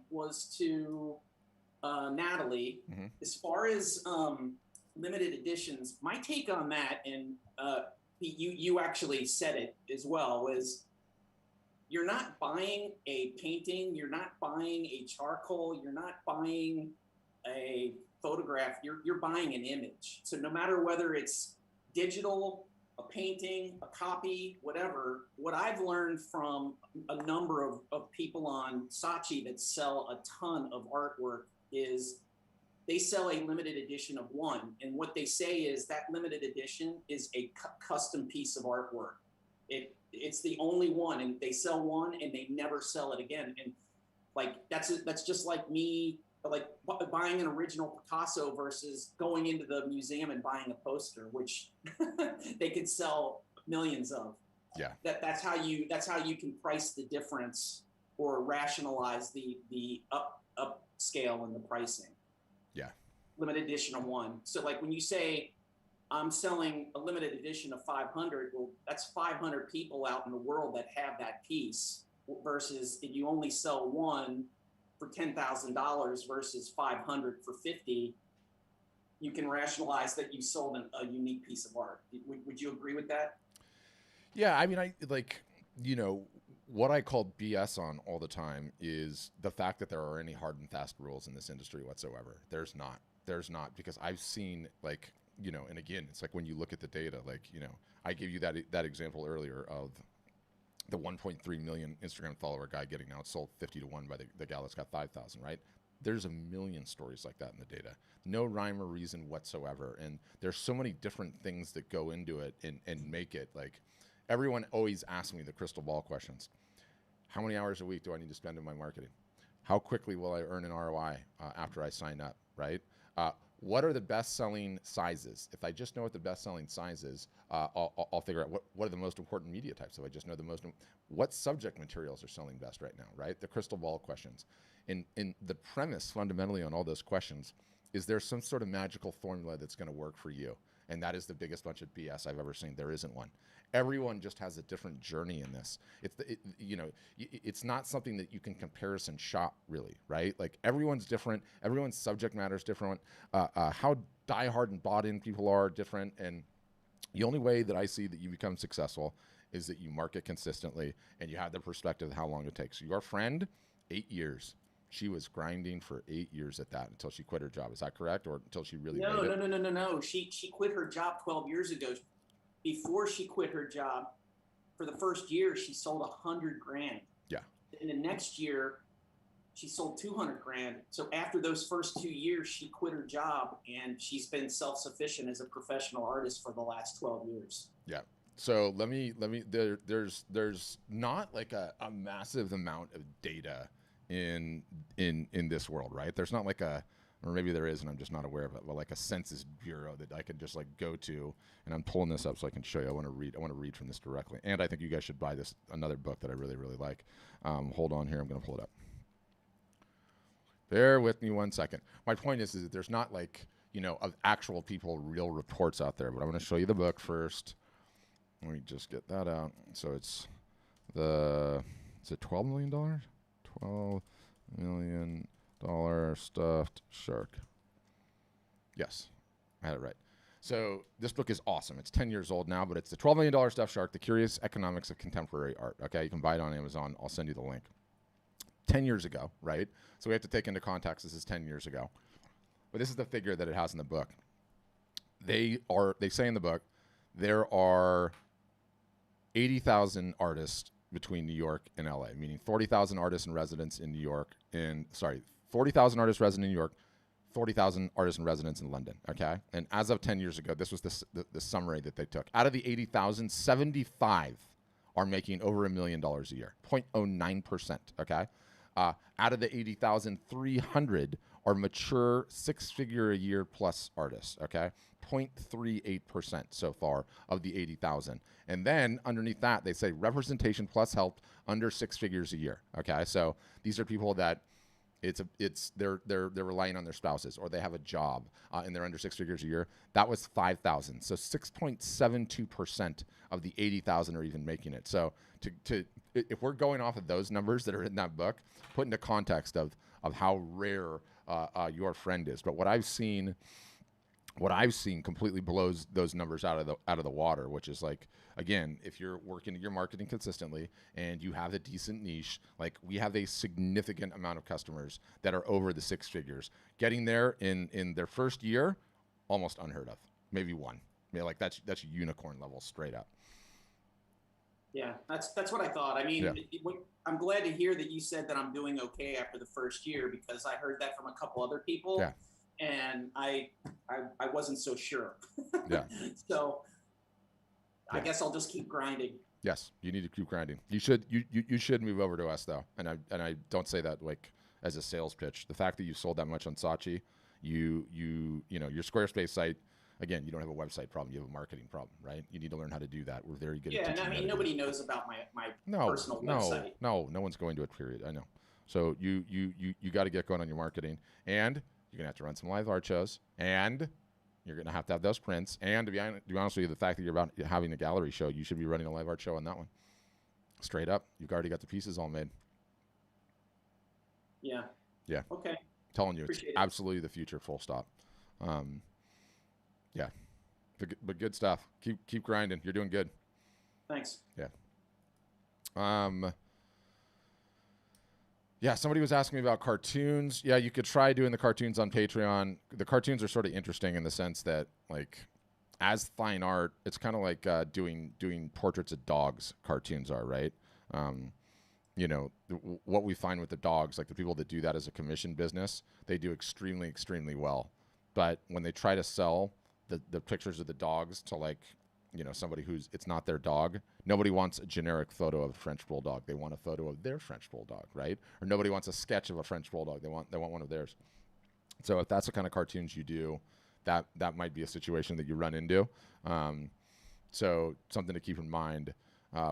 was to Natalie, as far as limited editions, my take on that, and you actually said it as well, was you're not buying a painting, you're not buying a charcoal, you're not buying a photograph, you're buying an image. So no matter whether it's digital, a painting, a copy, whatever, what I've learned from a number of people on Saatchi that sell a ton of artwork is they sell a limited edition of one. And what they say is that limited edition is a custom piece of artwork. It's the only one, and they sell one and they never sell it again. And like, that's just like me, like buying an original Picasso versus going into the museum and buying a poster, which they could sell millions of. Yeah. That's how you can price the difference or rationalize the upscale in the pricing. Yeah. Limited edition of one. So like when you say I'm selling a limited edition of 500, well, that's 500 people out in the world that have that piece, versus if you only sell one for $10,000 versus 500 for 50, you can rationalize that you sold a unique piece of art. Would you agree with that? Yeah, I mean, what I call BS on all the time is the fact that there are any hard and fast rules in this industry whatsoever. There's not, because I've seen, like, and again, it's like when you look at the data, like, I gave you that example earlier of the 1.3 million Instagram follower guy getting outsold 50 to 1 by the gal that's got 5,000, right? There's a million stories like that in the data. No rhyme or reason whatsoever. And there's so many different things that go into it and make it, like, everyone always asks me the crystal ball questions. How many hours a week do I need to spend in my marketing? How quickly will I earn an ROI after I sign up, right? What are the best-selling sizes? If I just know what the best-selling size is, I'll figure out what are the most important media types. If I just know what subject materials are selling best right now, right? The crystal ball questions. And the premise fundamentally on all those questions is there's some sort of magical formula that's going to work for you. And that is the biggest bunch of BS I've ever seen. There isn't one. Everyone just has a different journey in this. It's not something that you can comparison shop really, right? Like everyone's different. Everyone's subject matter is different. How diehard and bought in people are different. And the only way that I see that you become successful is that you market consistently and you have the perspective of how long it takes. Your friend, 8 years. She was grinding for 8 years at that until she quit her job. Is that correct? Or until she really made it? No. She quit her job 12 years ago. Before she quit her job, for the first year, she sold 100 grand. Yeah. And the next year, she sold 200 grand. So after those first 2 years, she quit her job and she's been self-sufficient as a professional artist for the last 12 years. Yeah. So there's not like a massive amount of data in this world, right? There's not like or maybe there is and I'm just not aware of it, but like a census bureau that I could just like go to, and I'm pulling this up so I can show you. I want to read from this directly. And I think you guys should buy another book that I really, really like. Hold on here. I'm going to pull it up. Bear with me 1 second. My point is that there's not like, of actual people, real reports out there, but I'm going to show you the book first. Let me just get that out. So it's it $12 million? $12 million stuffed shark. Yes, I had it right. So this book is awesome. It's 10 years old now, but it's the $12 million stuffed shark, The Curious Economics of Contemporary Art. Okay, you can buy it on Amazon. I'll send you the link. 10 years ago, right? So we have to take into context this is 10 years ago. But this is the figure that it has in the book. They say in the book, there are 80,000 artists between New York and LA, meaning 40,000 artists in residence in New York, 40,000 artists resident in New York, 40,000 artists in residence in London, okay? And as of 10 years ago, this was the summary that they took. Out of the 80,000, 75 are making over $1 million a year, 0.09%, okay? Out of the 80,000, 300 are mature six-figure a year plus artists, okay? 0.38% so far of the 80,000. And then underneath that, they say representation plus help under 6 figures a year, okay? So these are people that they're relying on their spouses, or they have a job and they're under 6 figures a year. That was 5,000. So 6.72% of the 80,000 are even making it. So if we're going off of those numbers that are in that book, put into context of how rare your friend is. But what I've seen completely blows those numbers out of the water, which is like, again, if you're working your marketing consistently and you have a decent niche, like we have a significant amount of customers that are over the 6 figures. Getting there in their first year, almost unheard of. Maybe one. I mean, like that's unicorn level straight up. Yeah, that's what I thought. I mean, I'm glad to hear that you said that I'm doing okay after the first year, because I heard that from a couple other people. Yeah. And I wasn't so sure. Yeah. So I guess I'll just keep grinding. Yes, you need to keep grinding. You should move over to us though, and I don't say that like as a sales pitch. The fact that you sold that much on Saatchi, your Squarespace site. Again, you don't have a website problem. You have a marketing problem, right? You need to learn how to do that. We're very good at teaching. Yeah, and I mean, nobody knows about my personal website. No one's going to it, period. I know. So you got to get going on your marketing, and you're going to have to run some live art shows, and you're going to have those prints. And to be honest with you, the fact that you're about having a gallery show, you should be running a live art show on that one. Straight up. You've already got the pieces all made. Yeah. Yeah. Okay. I'm telling you, Appreciate it's absolutely the future, full stop. Yeah. But good stuff. Keep grinding. You're doing good. Thanks. Yeah. Yeah, somebody was asking me about cartoons. Yeah, you could try doing the cartoons on Patreon. The cartoons are sort of interesting in the sense that, like, as fine art, it's kind of like doing portraits of dogs. Cartoons are, right? What we find with the dogs, like the people that do that as a commission business, they do extremely, extremely well. But when they try to sell the pictures of the dogs to, like, somebody it's not their dog. Nobody wants a generic photo of a French bulldog. They want a photo of their French bulldog, right? Or nobody wants a sketch of a French bulldog. They want one of theirs. So if that's the kind of cartoons you do, that might be a situation that you run into. So something to keep in mind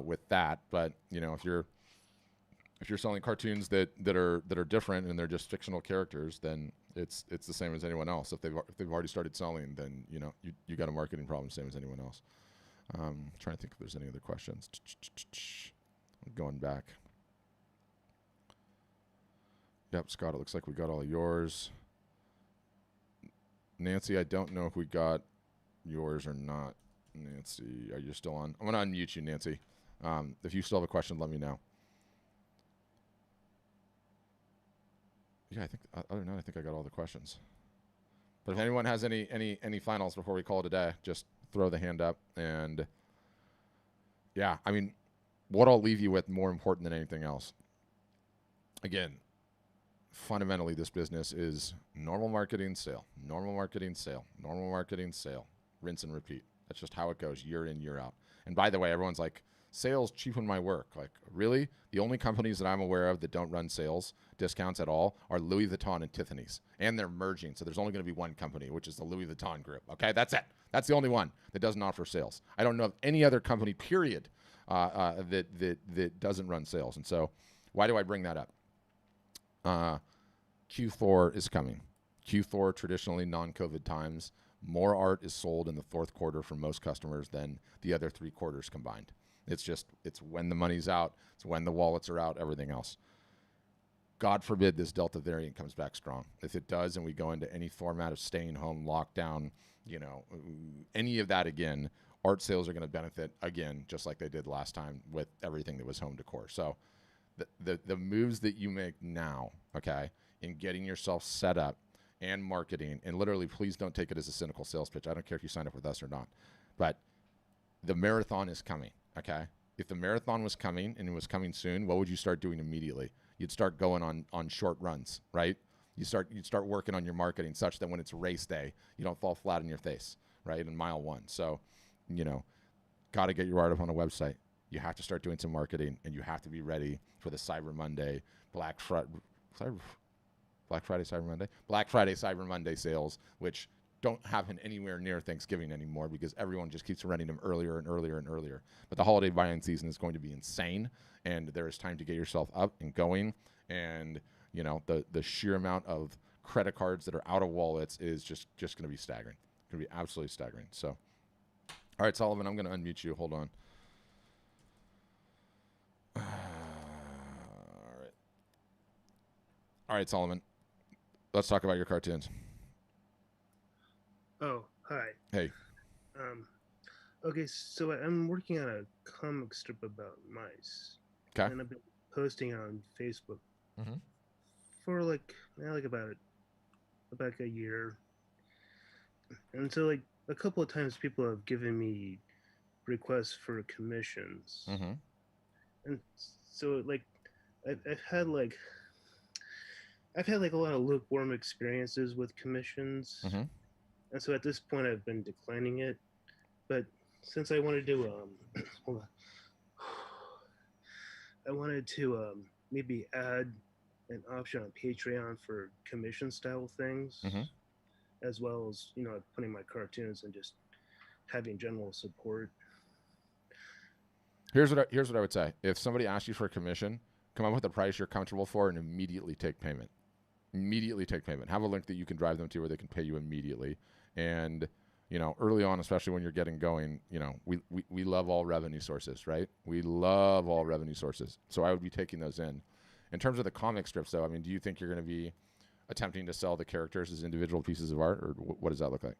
with that. But if you're selling cartoons that are different and they're just fictional characters, then it's the same as anyone else. If they've already started selling, then you got a marketing problem, same as anyone else. Trying to think if there's any other questions. Going back. Yep, Scott, it looks like we got all of yours. Nancy, I don't know if we got yours or not. Nancy, are you still on? I'm going to unmute you, Nancy. If you still have a question, let me know. Yeah, I think other than that, I think I got all the questions. But if anyone has any finals before we call it a day, just throw the hand up. And yeah, I mean, what I'll leave you with more important than anything else. Again, fundamentally, this business is normal marketing, sale, normal marketing, sale, normal marketing, sale, rinse and repeat. That's just how it goes year in, year out. And by the way, everyone's like, sales cheapen my work. Like, really? The only companies that I'm aware of that don't run sales discounts at all are Louis Vuitton and Tiffany's. And they're merging, so there's only going to be one company, which is the Louis Vuitton group. Okay, that's it. That's the only one that doesn't offer sales. I don't know of any other company, period, that doesn't run sales. And so why do I bring that up? Q4 is coming. Q4, traditionally non-COVID times, more art is sold in the fourth quarter for most customers than the other 3 quarters combined. It's when the money's out. It's when the wallets are out, everything else. God forbid this Delta variant comes back strong. If it does and we go into any format of staying home, lockdown, any of that again, art sales are going to benefit again, just like they did last time with everything that was home decor. So the moves that you make now, okay, in getting yourself set up and marketing, and literally, please don't take it as a cynical sales pitch. I don't care if you sign up with us or not, but the marathon is coming, okay? If the marathon was coming and it was coming soon, what would you start doing immediately? You'd start going on short runs, right? You'd start working on your marketing such that when it's race day, you don't fall flat on your face, right, in mile 1. So, got to get your art up on a website. You have to start doing some marketing, and you have to be ready for the Cyber Monday, Black Friday, Cyber Monday sales, which don't happen anywhere near Thanksgiving anymore because everyone just keeps running them earlier and earlier and earlier. But the holiday buying season is going to be insane, and there is time to get yourself up and going. And the sheer amount of credit cards that are out of wallets is just going to be staggering. It's going to be absolutely staggering. So, all right, Sullivan, I'm going to unmute you. Hold on. All right, Solomon. Let's talk about your cartoons. Oh, hi. Hey. Okay, so I'm working on a comic strip about mice. Okay. And I've been posting on Facebook Mm-hmm. for about a year. And so a couple of times people have given me requests for commissions. Mm-hmm. And so I've had a lot of lukewarm experiences with commissions. Mm-hmm. And so at this point I've been declining it. But since I wanted to hold on. I wanted to maybe add an option on Patreon for commission style things, mm-hmm. as well as putting my cartoons and just having general support. Here's what I would say. If somebody asks you for a commission, come up with a price you're comfortable for and immediately take payment. Immediately take payment. Have a link that you can drive them to where they can pay you immediately. And early on, especially when you're getting going, we love all revenue sources, right? We love all revenue sources. So I would be taking those in. In terms of the comic strips, though, I mean, do you think you're going to be attempting to sell the characters as individual pieces of art, or what does that look like?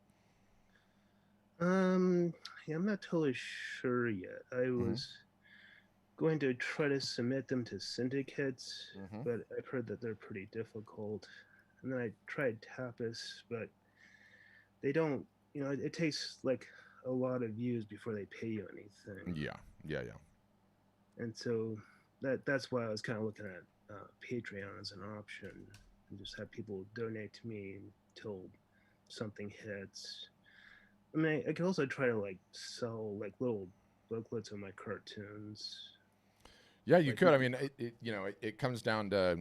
Yeah, I'm not totally sure yet. I was going to try to submit them to syndicates, but I've heard that they're pretty difficult. And then I tried Tapas, but they don't, it takes a lot of views before they pay you anything. Yeah. And so that's why I was kind of looking at Patreon as an option, and just have people donate to me until something hits. I mean, I could also try to sell little booklets of my cartoons. Yeah, you could. I mean, it comes down to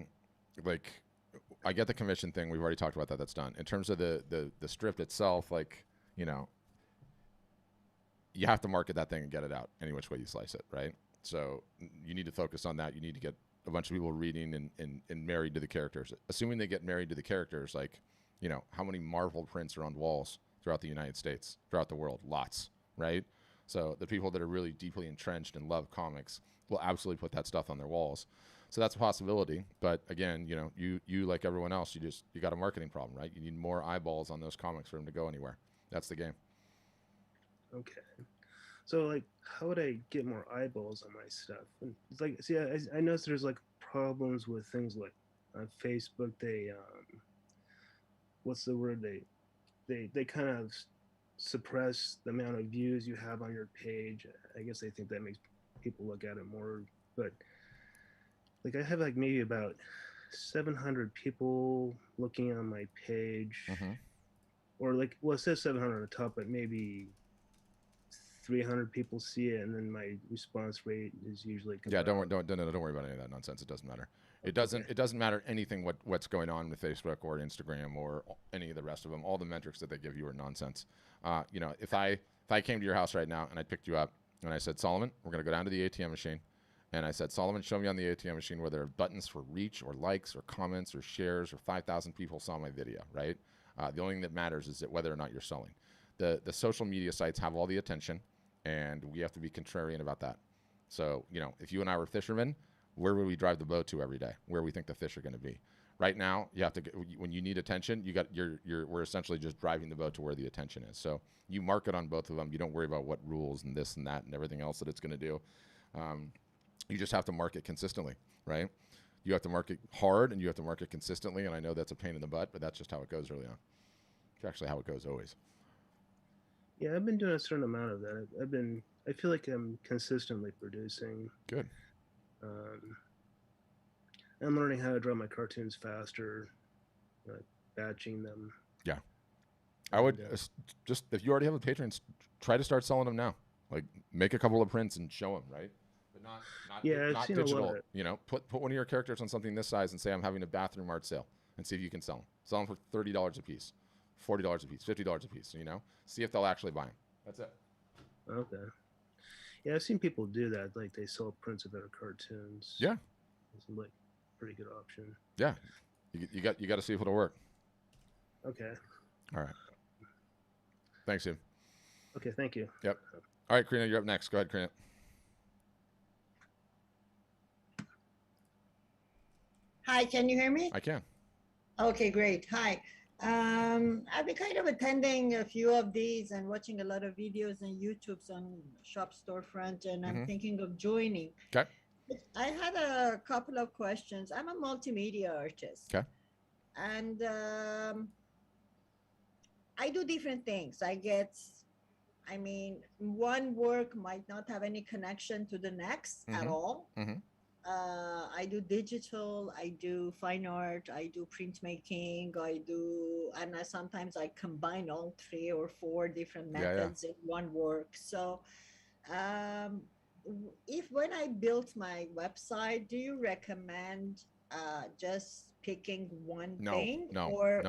I get the commission thing. We've already talked about that. That's done. In terms of the strip itself, you have to market that thing and get it out any which way you slice it, right? So you need to focus on that. You need to get a bunch of people reading and married to the characters. Assuming they get married to the characters, You know, how many Marvel prints are on walls throughout the United States, throughout the world? Lots, right? So the people that are really deeply entrenched and love comics will absolutely put that stuff on their walls. So that's a possibility. But again, you know, you like everyone else, you got a marketing problem, right? You need more eyeballs on those comics for them to go anywhere. That's the game. Okay. So like, how would I get more eyeballs on my stuff? And it's like, see, I noticed there's like problems with things like on Facebook. They what's the word? They kind of suppress the amount of views you have on your page. I guess they think that makes people look at it more. But like, I have like maybe about 700 people looking on my page, or like, well, it says 700 on the top, but maybe 300 people see it, and then my response rate is usually don't worry about any of that nonsense. It doesn't matter. It doesn't matter anything what's going on with Facebook or Instagram or any of the rest of them. All the metrics that they give you are nonsense. You know, if I came to your house right now and I picked you up and I said, Solomon, we're going to go down to the ATM machine, and I said, Solomon, show me on the ATM machine where there are buttons for reach or likes or comments or shares or 5,000 people saw my video, right? The only thing that matters is that whether or not you're selling. The social media sites have all the attention, and we have to be contrarian about that. So, you know, if you and I were fishermen, where would we drive the boat to every day? Where we think the fish are going to be. Right now, you have to when you need attention, we're essentially just driving the boat to where the attention is. So you market on both of them. You don't worry about what rules and this and that and everything else that it's going to do. You just have to market consistently, right? You have to market hard and you have to market consistently. And I know that's a pain in the butt, but that's just how it goes early on. It's actually how it goes always. Yeah, I've been doing a certain amount of that. I feel like I'm consistently producing. Good. I'm learning how to draw my cartoons faster, batching them. Yeah. I would just, if you already have a Patreon, try to start selling them now. Like, make a couple of prints and show them, right? But not digital. You know, put one of your characters on something this size and say, I'm having a bathroom art sale, and see if you can sell them. Sell them for $30 a piece, $40 a piece, $50 a piece. You know, see if they'll actually buy them. That's it. Okay. Yeah, I've seen people do that. Like, they sell prints of their cartoons. Yeah. It's like pretty good option. Yeah. You got to see if it'll work. Okay. All right. Thanks, Jim. Okay, thank you. Yep. All right, Karina, you're up next. Go ahead, Karina. Hi, can you hear me? I can. Okay, great. Hi. I've been kind of attending a few of these and watching a lot of videos and YouTubes on Shop Storefront, and I'm thinking of joining. Okay. I had a couple of questions. I'm a multimedia artist. Okay. And I do different things. One work might not have any connection to the next at all. I do digital, I do fine art, I do printmaking, and sometimes I combine all 3 or 4 different methods in one work. So when I built my website, do you recommend just picking one thing or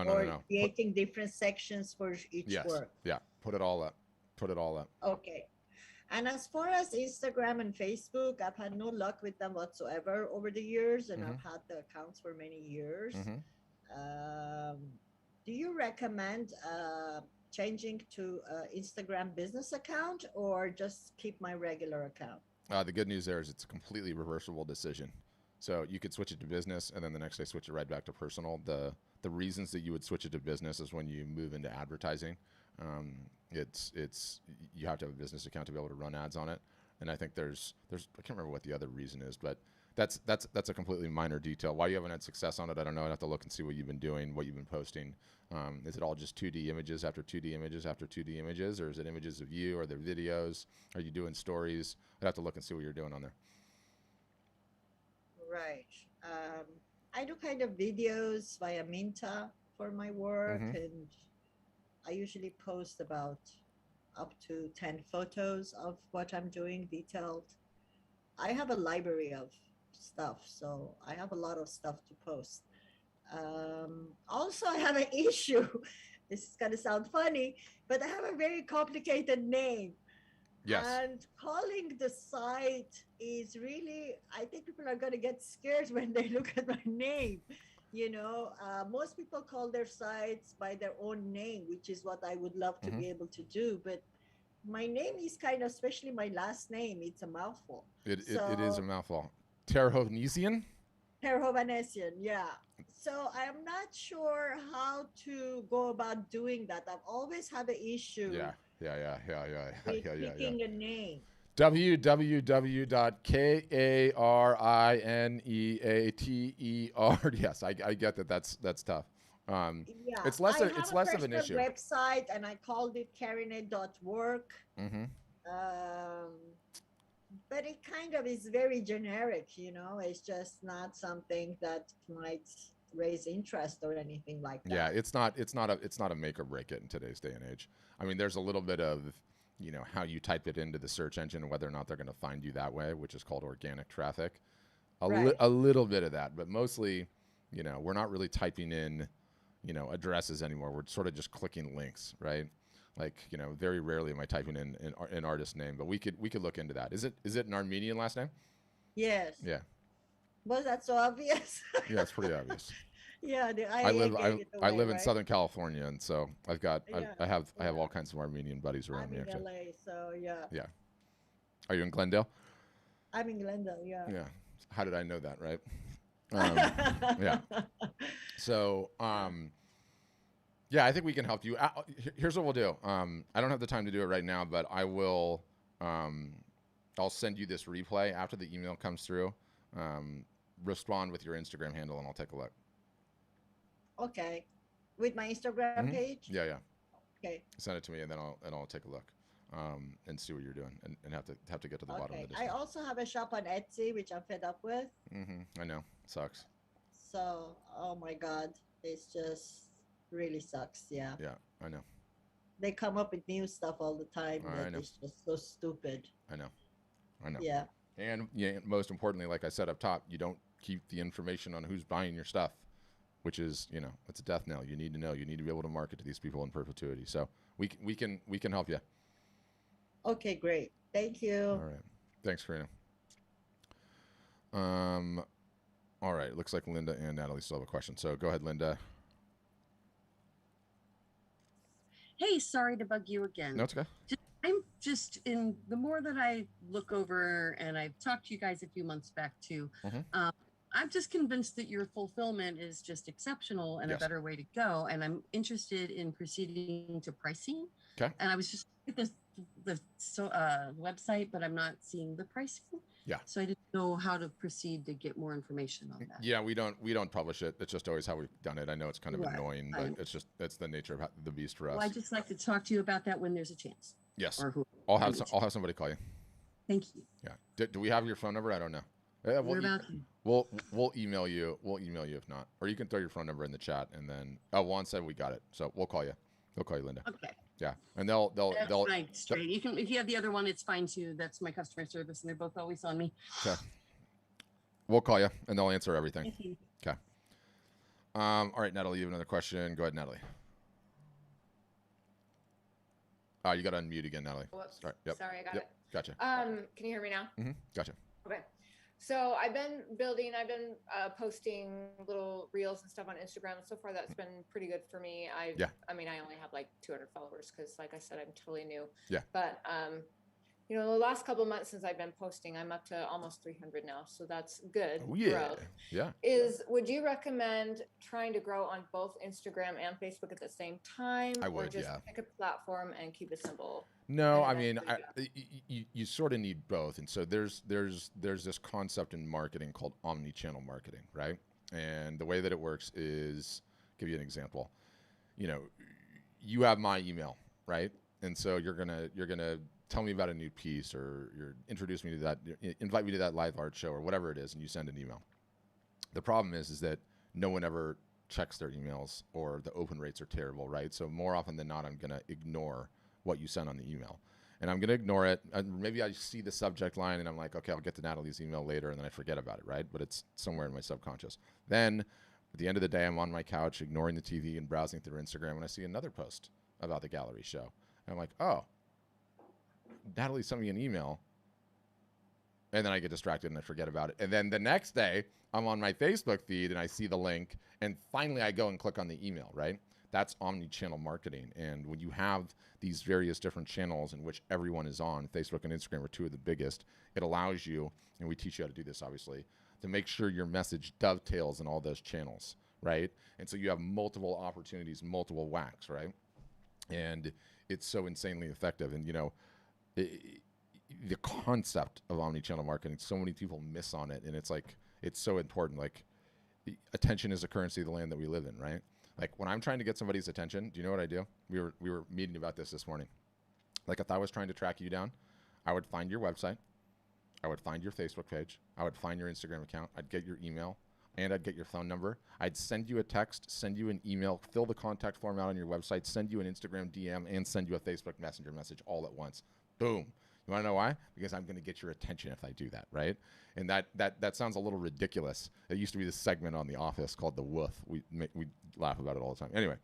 creating different sections for each work? Yeah, put it all up. Okay. And as far as Instagram and Facebook, I've had no luck with them whatsoever over the years, and I've had the accounts for many years. Do you recommend changing to Instagram business account or just keep my regular account? The good news there is it's a completely reversible decision. So you could switch it to business and then the next day switch it right back to personal. The reasons that you would switch it to business is when you move into advertising. You have to have a business account to be able to run ads on it. And I think there's I can't remember what the other reason is, but that's a completely minor detail. Why you haven't had success on it, I don't know. I'd have to look and see what you've been doing, what you've been posting. Is it all just 2D images after 2D images after 2D images, or is it images of you? Are there videos? Are you doing stories? I'd have to look and see what you're doing on there. Right. I do kind of videos via Minta for my work, and I usually post about up to 10 photos of what I'm doing detailed. I have a library of stuff, so I have a lot of stuff to post. Also, I have an issue. This is going to sound funny, but I have a very complicated name. Yes. And calling the site is really, I think people are going to get scared when they look at my name. Most people call their sites by their own name, which is what I would love to be able to do. But my name is kind of, especially my last name, it's a mouthful. It is a mouthful. Terhovnesian? Terhovanesian, yeah. So I'm not sure how to go about doing that. I've always had an issue with picking a name. www.karineater. Yes, I get that. That's tough. It's less of an issue. Website, and I called it karine.work. But it kind of is very generic, It's just not something that might raise interest or anything like that. Yeah, it's not a make or break it in today's day and age. I mean, there's a little bit of how you type it into the search engine and whether or not they're going to find you that way, which is called organic traffic. A little bit of that, but mostly, we're not really typing in, addresses anymore. We're sort of just clicking links, right? Like, very rarely am I typing in an artist name, but we could look into that. Is it an Armenian last name? Yes. Yeah. Was that so obvious? Yeah, it's pretty obvious. Yeah, I live in Southern California, and so I have all kinds of Armenian buddies around I'm me. in Actually. LA, so yeah. Yeah. Are you in Glendale? I'm in Glendale, yeah. Yeah. How did I know that, right? Yeah. So, yeah, I think we can help you. Here's what we'll do. I don't have the time to do it right now, but I will. I'll send you this replay after the email comes through. Respond with your Instagram handle, and I'll take a look. Okay, with my Instagram page. Yeah. Okay. Send it to me, and then I'll take a look, and see what you're doing, and have to get to the bottom of this. I also have a shop on Etsy, which I'm fed up with. I know, sucks. So, oh my God, it's just really sucks. Yeah. Yeah, I know. They come up with new stuff all the time. I know. It's just so stupid. I know. Yeah. And most importantly, like I said up top, you don't keep the information on who's buying your stuff, which is, it's a death knell. You need to know. You need to be able to market to these people in perpetuity. So we can help you. Okay, great. Thank you. All right. Thanks, Karina. All right. Looks like Linda and Natalie still have a question. So go ahead, Linda. Hey, sorry to bug you again. No, it's okay. I'm just in the more that I look over, and I've talked to you guys a few months back too. I'm just convinced that your fulfillment is just exceptional and a better way to go. And I'm interested in proceeding to pricing. Okay. And I was just at the website, but I'm not seeing the pricing. Yeah. So I didn't know how to proceed to get more information on that. Yeah, we don't publish it. It's just always how we've done it. I know it's kind of annoying, but it's the nature of the beast for us. Well, I just like to talk to you about that when there's a chance. Yes. Or I'll have somebody call you. Thank you. Yeah. Do we have your phone number? I don't know. We'll email you. We'll email you if not, or you can throw your phone number in the chat, and then Juan said we got it, so we'll call you. We'll call you, Linda. Okay. Yeah, and they'll straight. You can, if you have the other one, it's fine too. That's my customer service, and they're both always on me. Okay. We'll call you, and they'll answer everything. Thank you. Okay. All right, Natalie, you have another question. Go ahead, Natalie. You got to unmute again, Natalie. Whoops. Sorry, I got it. Gotcha. Can you hear me now? Gotcha. Okay. So I've been posting little reels and stuff on Instagram. So far, that's been pretty good for me. I mean, I only have like 200 followers because, like I said, I'm totally new. Yeah. But the last couple of months since I've been posting, I'm up to almost 300 now. So that's good. Oh, yeah. Growth. Yeah. Would you recommend trying to grow on both Instagram and Facebook at the same time? I would, or just pick a platform and keep it simple? No, I mean, you sort of need both. And so there's this concept in marketing called omni-channel marketing, right? And the way that it works is, give you an example. You have my email, right? And so you're gonna tell me about a new piece, or you're introduce me to that, invite me to that live art show, or whatever it is, and you send an email. The problem is that no one ever checks their emails, or the open rates are terrible, right? So more often than not, I'm gonna ignore what you sent on the email, and I'm gonna ignore it. And maybe I see the subject line, and I'm like, okay, I'll get to Natalie's email later, and then I forget about it, right? But it's somewhere in my subconscious. Then at the end of the day, I'm on my couch ignoring the TV and browsing through Instagram, and I see another post about the gallery show, and I'm like, oh, Natalie sent me an email And then I get distracted and I forget about it. And then the next day, I'm on my Facebook feed and I see the link, and finally I go and click on the email, right? That's omni-channel marketing. And when you have these various different channels in which everyone is on, Facebook and Instagram are two of the biggest, it allows you, and we teach you how to do this obviously, to make sure your message dovetails in all those channels, right? And so you have multiple opportunities, multiple whacks, right? And it's so insanely effective. And, you know, the concept of omni-channel marketing, so many people miss on it. And it's like, it's so important. Like, attention is a currency of the land that we live in, right? Like, when I'm trying to get somebody's attention, do you know what I do? We were meeting about this morning. Like, if I was trying to track you down, I would find your website, I would find your Facebook page, I would find your Instagram account, I'd get your email, and I'd get your phone number. I'd send you a text, send you an email, fill the contact form out on your website, send you an Instagram DM, and send you a Facebook Messenger message all at once. Boom. You want to know why? Because I'm going to get your attention if I do that, right? And that sounds a little ridiculous. It used to be this segment on The Office called The Woof. We laugh about it all the time. Anyway,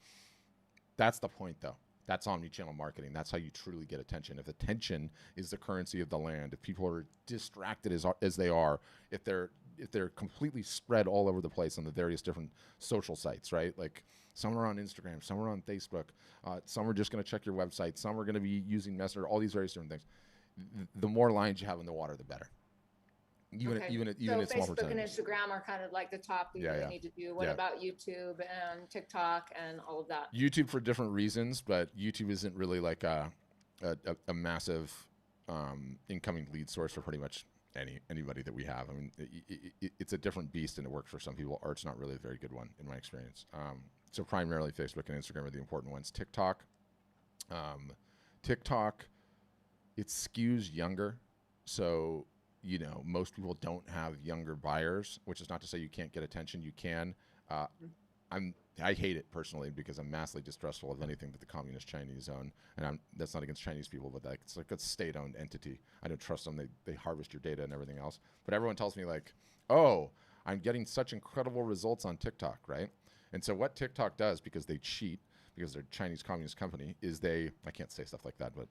that's the point, though. That's omni-channel marketing. That's how you truly get attention. If attention is the currency of the land, if people are distracted as they are, if they're completely spread all over the place on the various different social sites, right? Like, some are on Instagram, some are on Facebook, some are just going to check your website, some are going to be using Messenger, all these various different things. The more lines you have in the water, the better. Even so at small Facebook percentages. and Instagram are kind of like the top we really need to do. What about YouTube and TikTok and all of that? YouTube for different reasons, but YouTube isn't really like a massive incoming lead source for pretty much anybody that we have. I mean, it's a different beast, and it works for some people. Art's not really a very good one in my experience. So primarily Facebook and Instagram are the important ones. TikTok, it skews younger, so you know most people don't have younger buyers, which is not to say you can't get attention. You can. I hate it personally because I'm massively distrustful of anything that the communist Chinese own, and that's not against Chinese people, but it's like a state-owned entity. I don't trust them. They harvest your data and everything else. But everyone tells me like, oh, I'm getting such incredible results on TikTok, right? And so what TikTok does, because they cheat, because they're a Chinese communist company, is I can't say stuff like that, but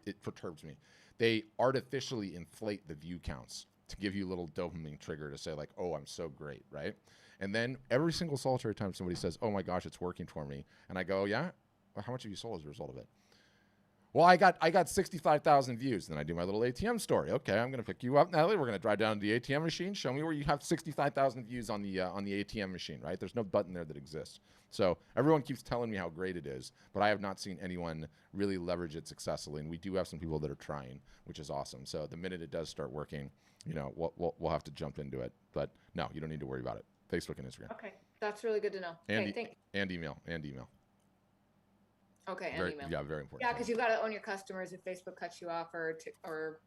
it perturbs me. They artificially inflate the view counts to give you a little dopamine trigger to say like, oh, I'm so great, right? And then every single solitary time somebody says, oh my gosh, it's working for me, and I go, yeah? Well, how much have you sold as a result of it? Well, I got 65,000 views. Then I do my little ATM story. Okay, I'm going to pick you up, Natalie. We're going to drive down to the ATM machine. Show me where you have 65,000 views on the ATM machine, right? There's no button there that exists. So everyone keeps telling me how great it is, but I have not seen anyone really leverage it successfully. And we do have some people that are trying, which is awesome. So the minute it does start working, you know, we'll have to jump into it. But no, you don't need to worry about it. Facebook and Instagram. Okay, that's really good to know. And email. Okay, and email. Yeah, very important. Yeah, because you got to own your customers if Facebook cuts you off or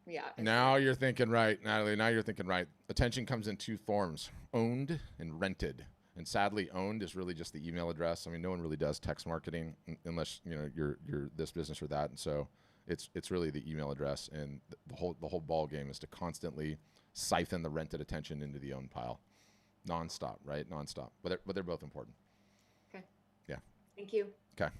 yeah. Now you're thinking right, Natalie. Now you're thinking right. Attention comes in two forms: owned and rented. And sadly, owned is really just the email address. I mean, no one really does text marketing unless you know you're this business or that. And so it's really the email address. And the whole ball game is to constantly siphon the rented attention into the owned pile, nonstop, right? Nonstop. But they're both important. Okay. Yeah. Thank you. Okay.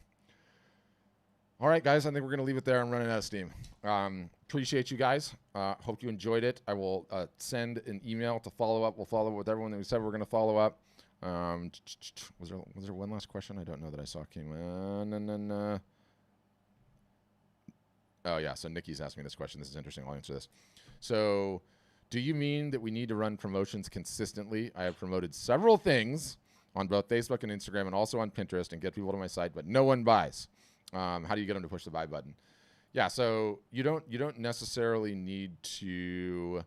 All right, guys, I think we're going to leave it there. I'm running out of steam. Appreciate you guys. Hope you enjoyed it. I will send an email to follow up. We'll follow up with everyone that we said we're going to follow up. Was there one last question? I don't know that I saw came in. Oh, yeah, so Nikki's asking me this question. This is interesting. I'll answer this. So do you mean that we need to run promotions consistently? I have promoted several things on both Facebook and Instagram and also on Pinterest and get people to my site, but no one buys. How do you get them to push the buy button? Yeah, so you don't necessarily need to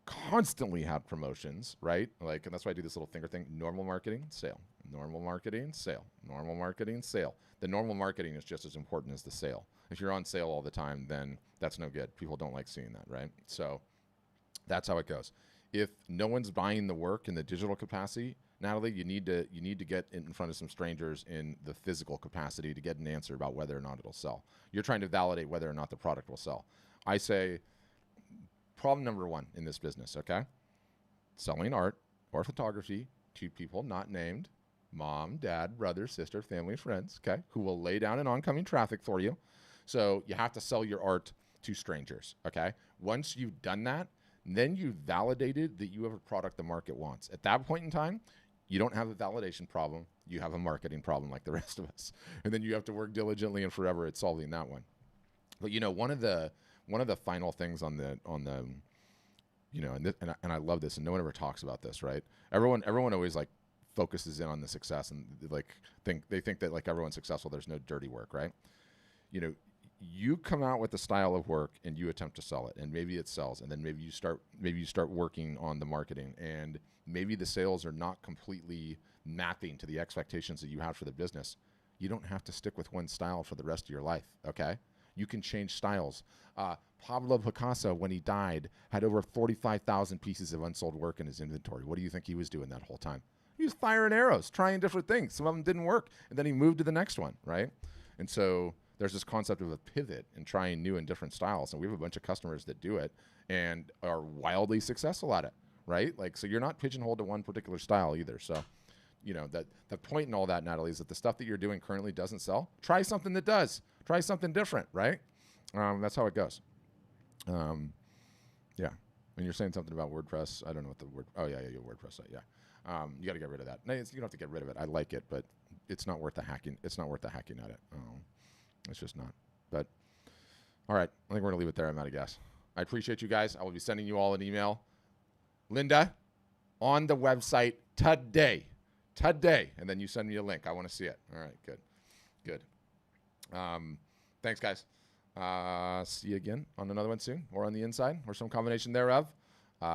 constantly have promotions, right? Like, and that's why I do this little finger thing: normal marketing, sale, normal marketing, sale, normal marketing, sale. The normal marketing is just as important as the sale. If you're on sale all the time, then that's no good. People don't like seeing that, right? So that's how it goes. If no one's buying the work in the digital capacity, Natalie, you need to get in front of some strangers in the physical capacity to get an answer about whether or not it'll sell. You're trying to validate whether or not the product will sell. I say problem number one in this business, okay? Selling art or photography to people not named, mom, dad, brother, sister, family, friends, okay, who will lay down an oncoming traffic for you. So you have to sell your art to strangers. Okay. Once you've done that, then you've validated that you have a product the market wants. At that point in time, you don't have a validation problem. You have a marketing problem like the rest of us. And then you have to work diligently and forever at solving that one. But one of the final things on the and I love this, and no one ever talks about this, right? Everyone always like focuses in on the success, and like they think that like everyone's successful, there's no dirty work, right? You come out with a style of work and you attempt to sell it, and maybe it sells, and then maybe you start working on the marketing, and maybe the sales are not completely mapping to the expectations that you have for the business. You don't have to stick with one style for the rest of your life, okay? You can change styles. Pablo Picasso, when he died, had over 45,000 pieces of unsold work in his inventory. What do you think he was doing that whole time? He was firing arrows, trying different things. Some of them didn't work, and then he moved to the next one, right? And so there's this concept of a pivot and trying new and different styles. And we have a bunch of customers that do it and are wildly successful at it, right? Like, so you're not pigeonholed to one particular style either. So, that the point in all that, Natalie, is that the stuff that you're doing currently doesn't sell. Try something that does. Try something different, right? That's how it goes. Yeah. And you're saying something about WordPress. I don't know what the word. Oh yeah, your WordPress site. Yeah. You got to get rid of that. No, you don't have to get rid of it. I like it, but it's not worth the hacking. It's not worth the hacking at it. It's just not. But all right, I think we're gonna leave it there. I'm out of gas. I appreciate you guys. I will be sending you all an email. Linda, on the website today, and then you send me a link. I want to see it. All right, good. Thanks, guys. See you again on another one soon, or on the inside, or some combination thereof.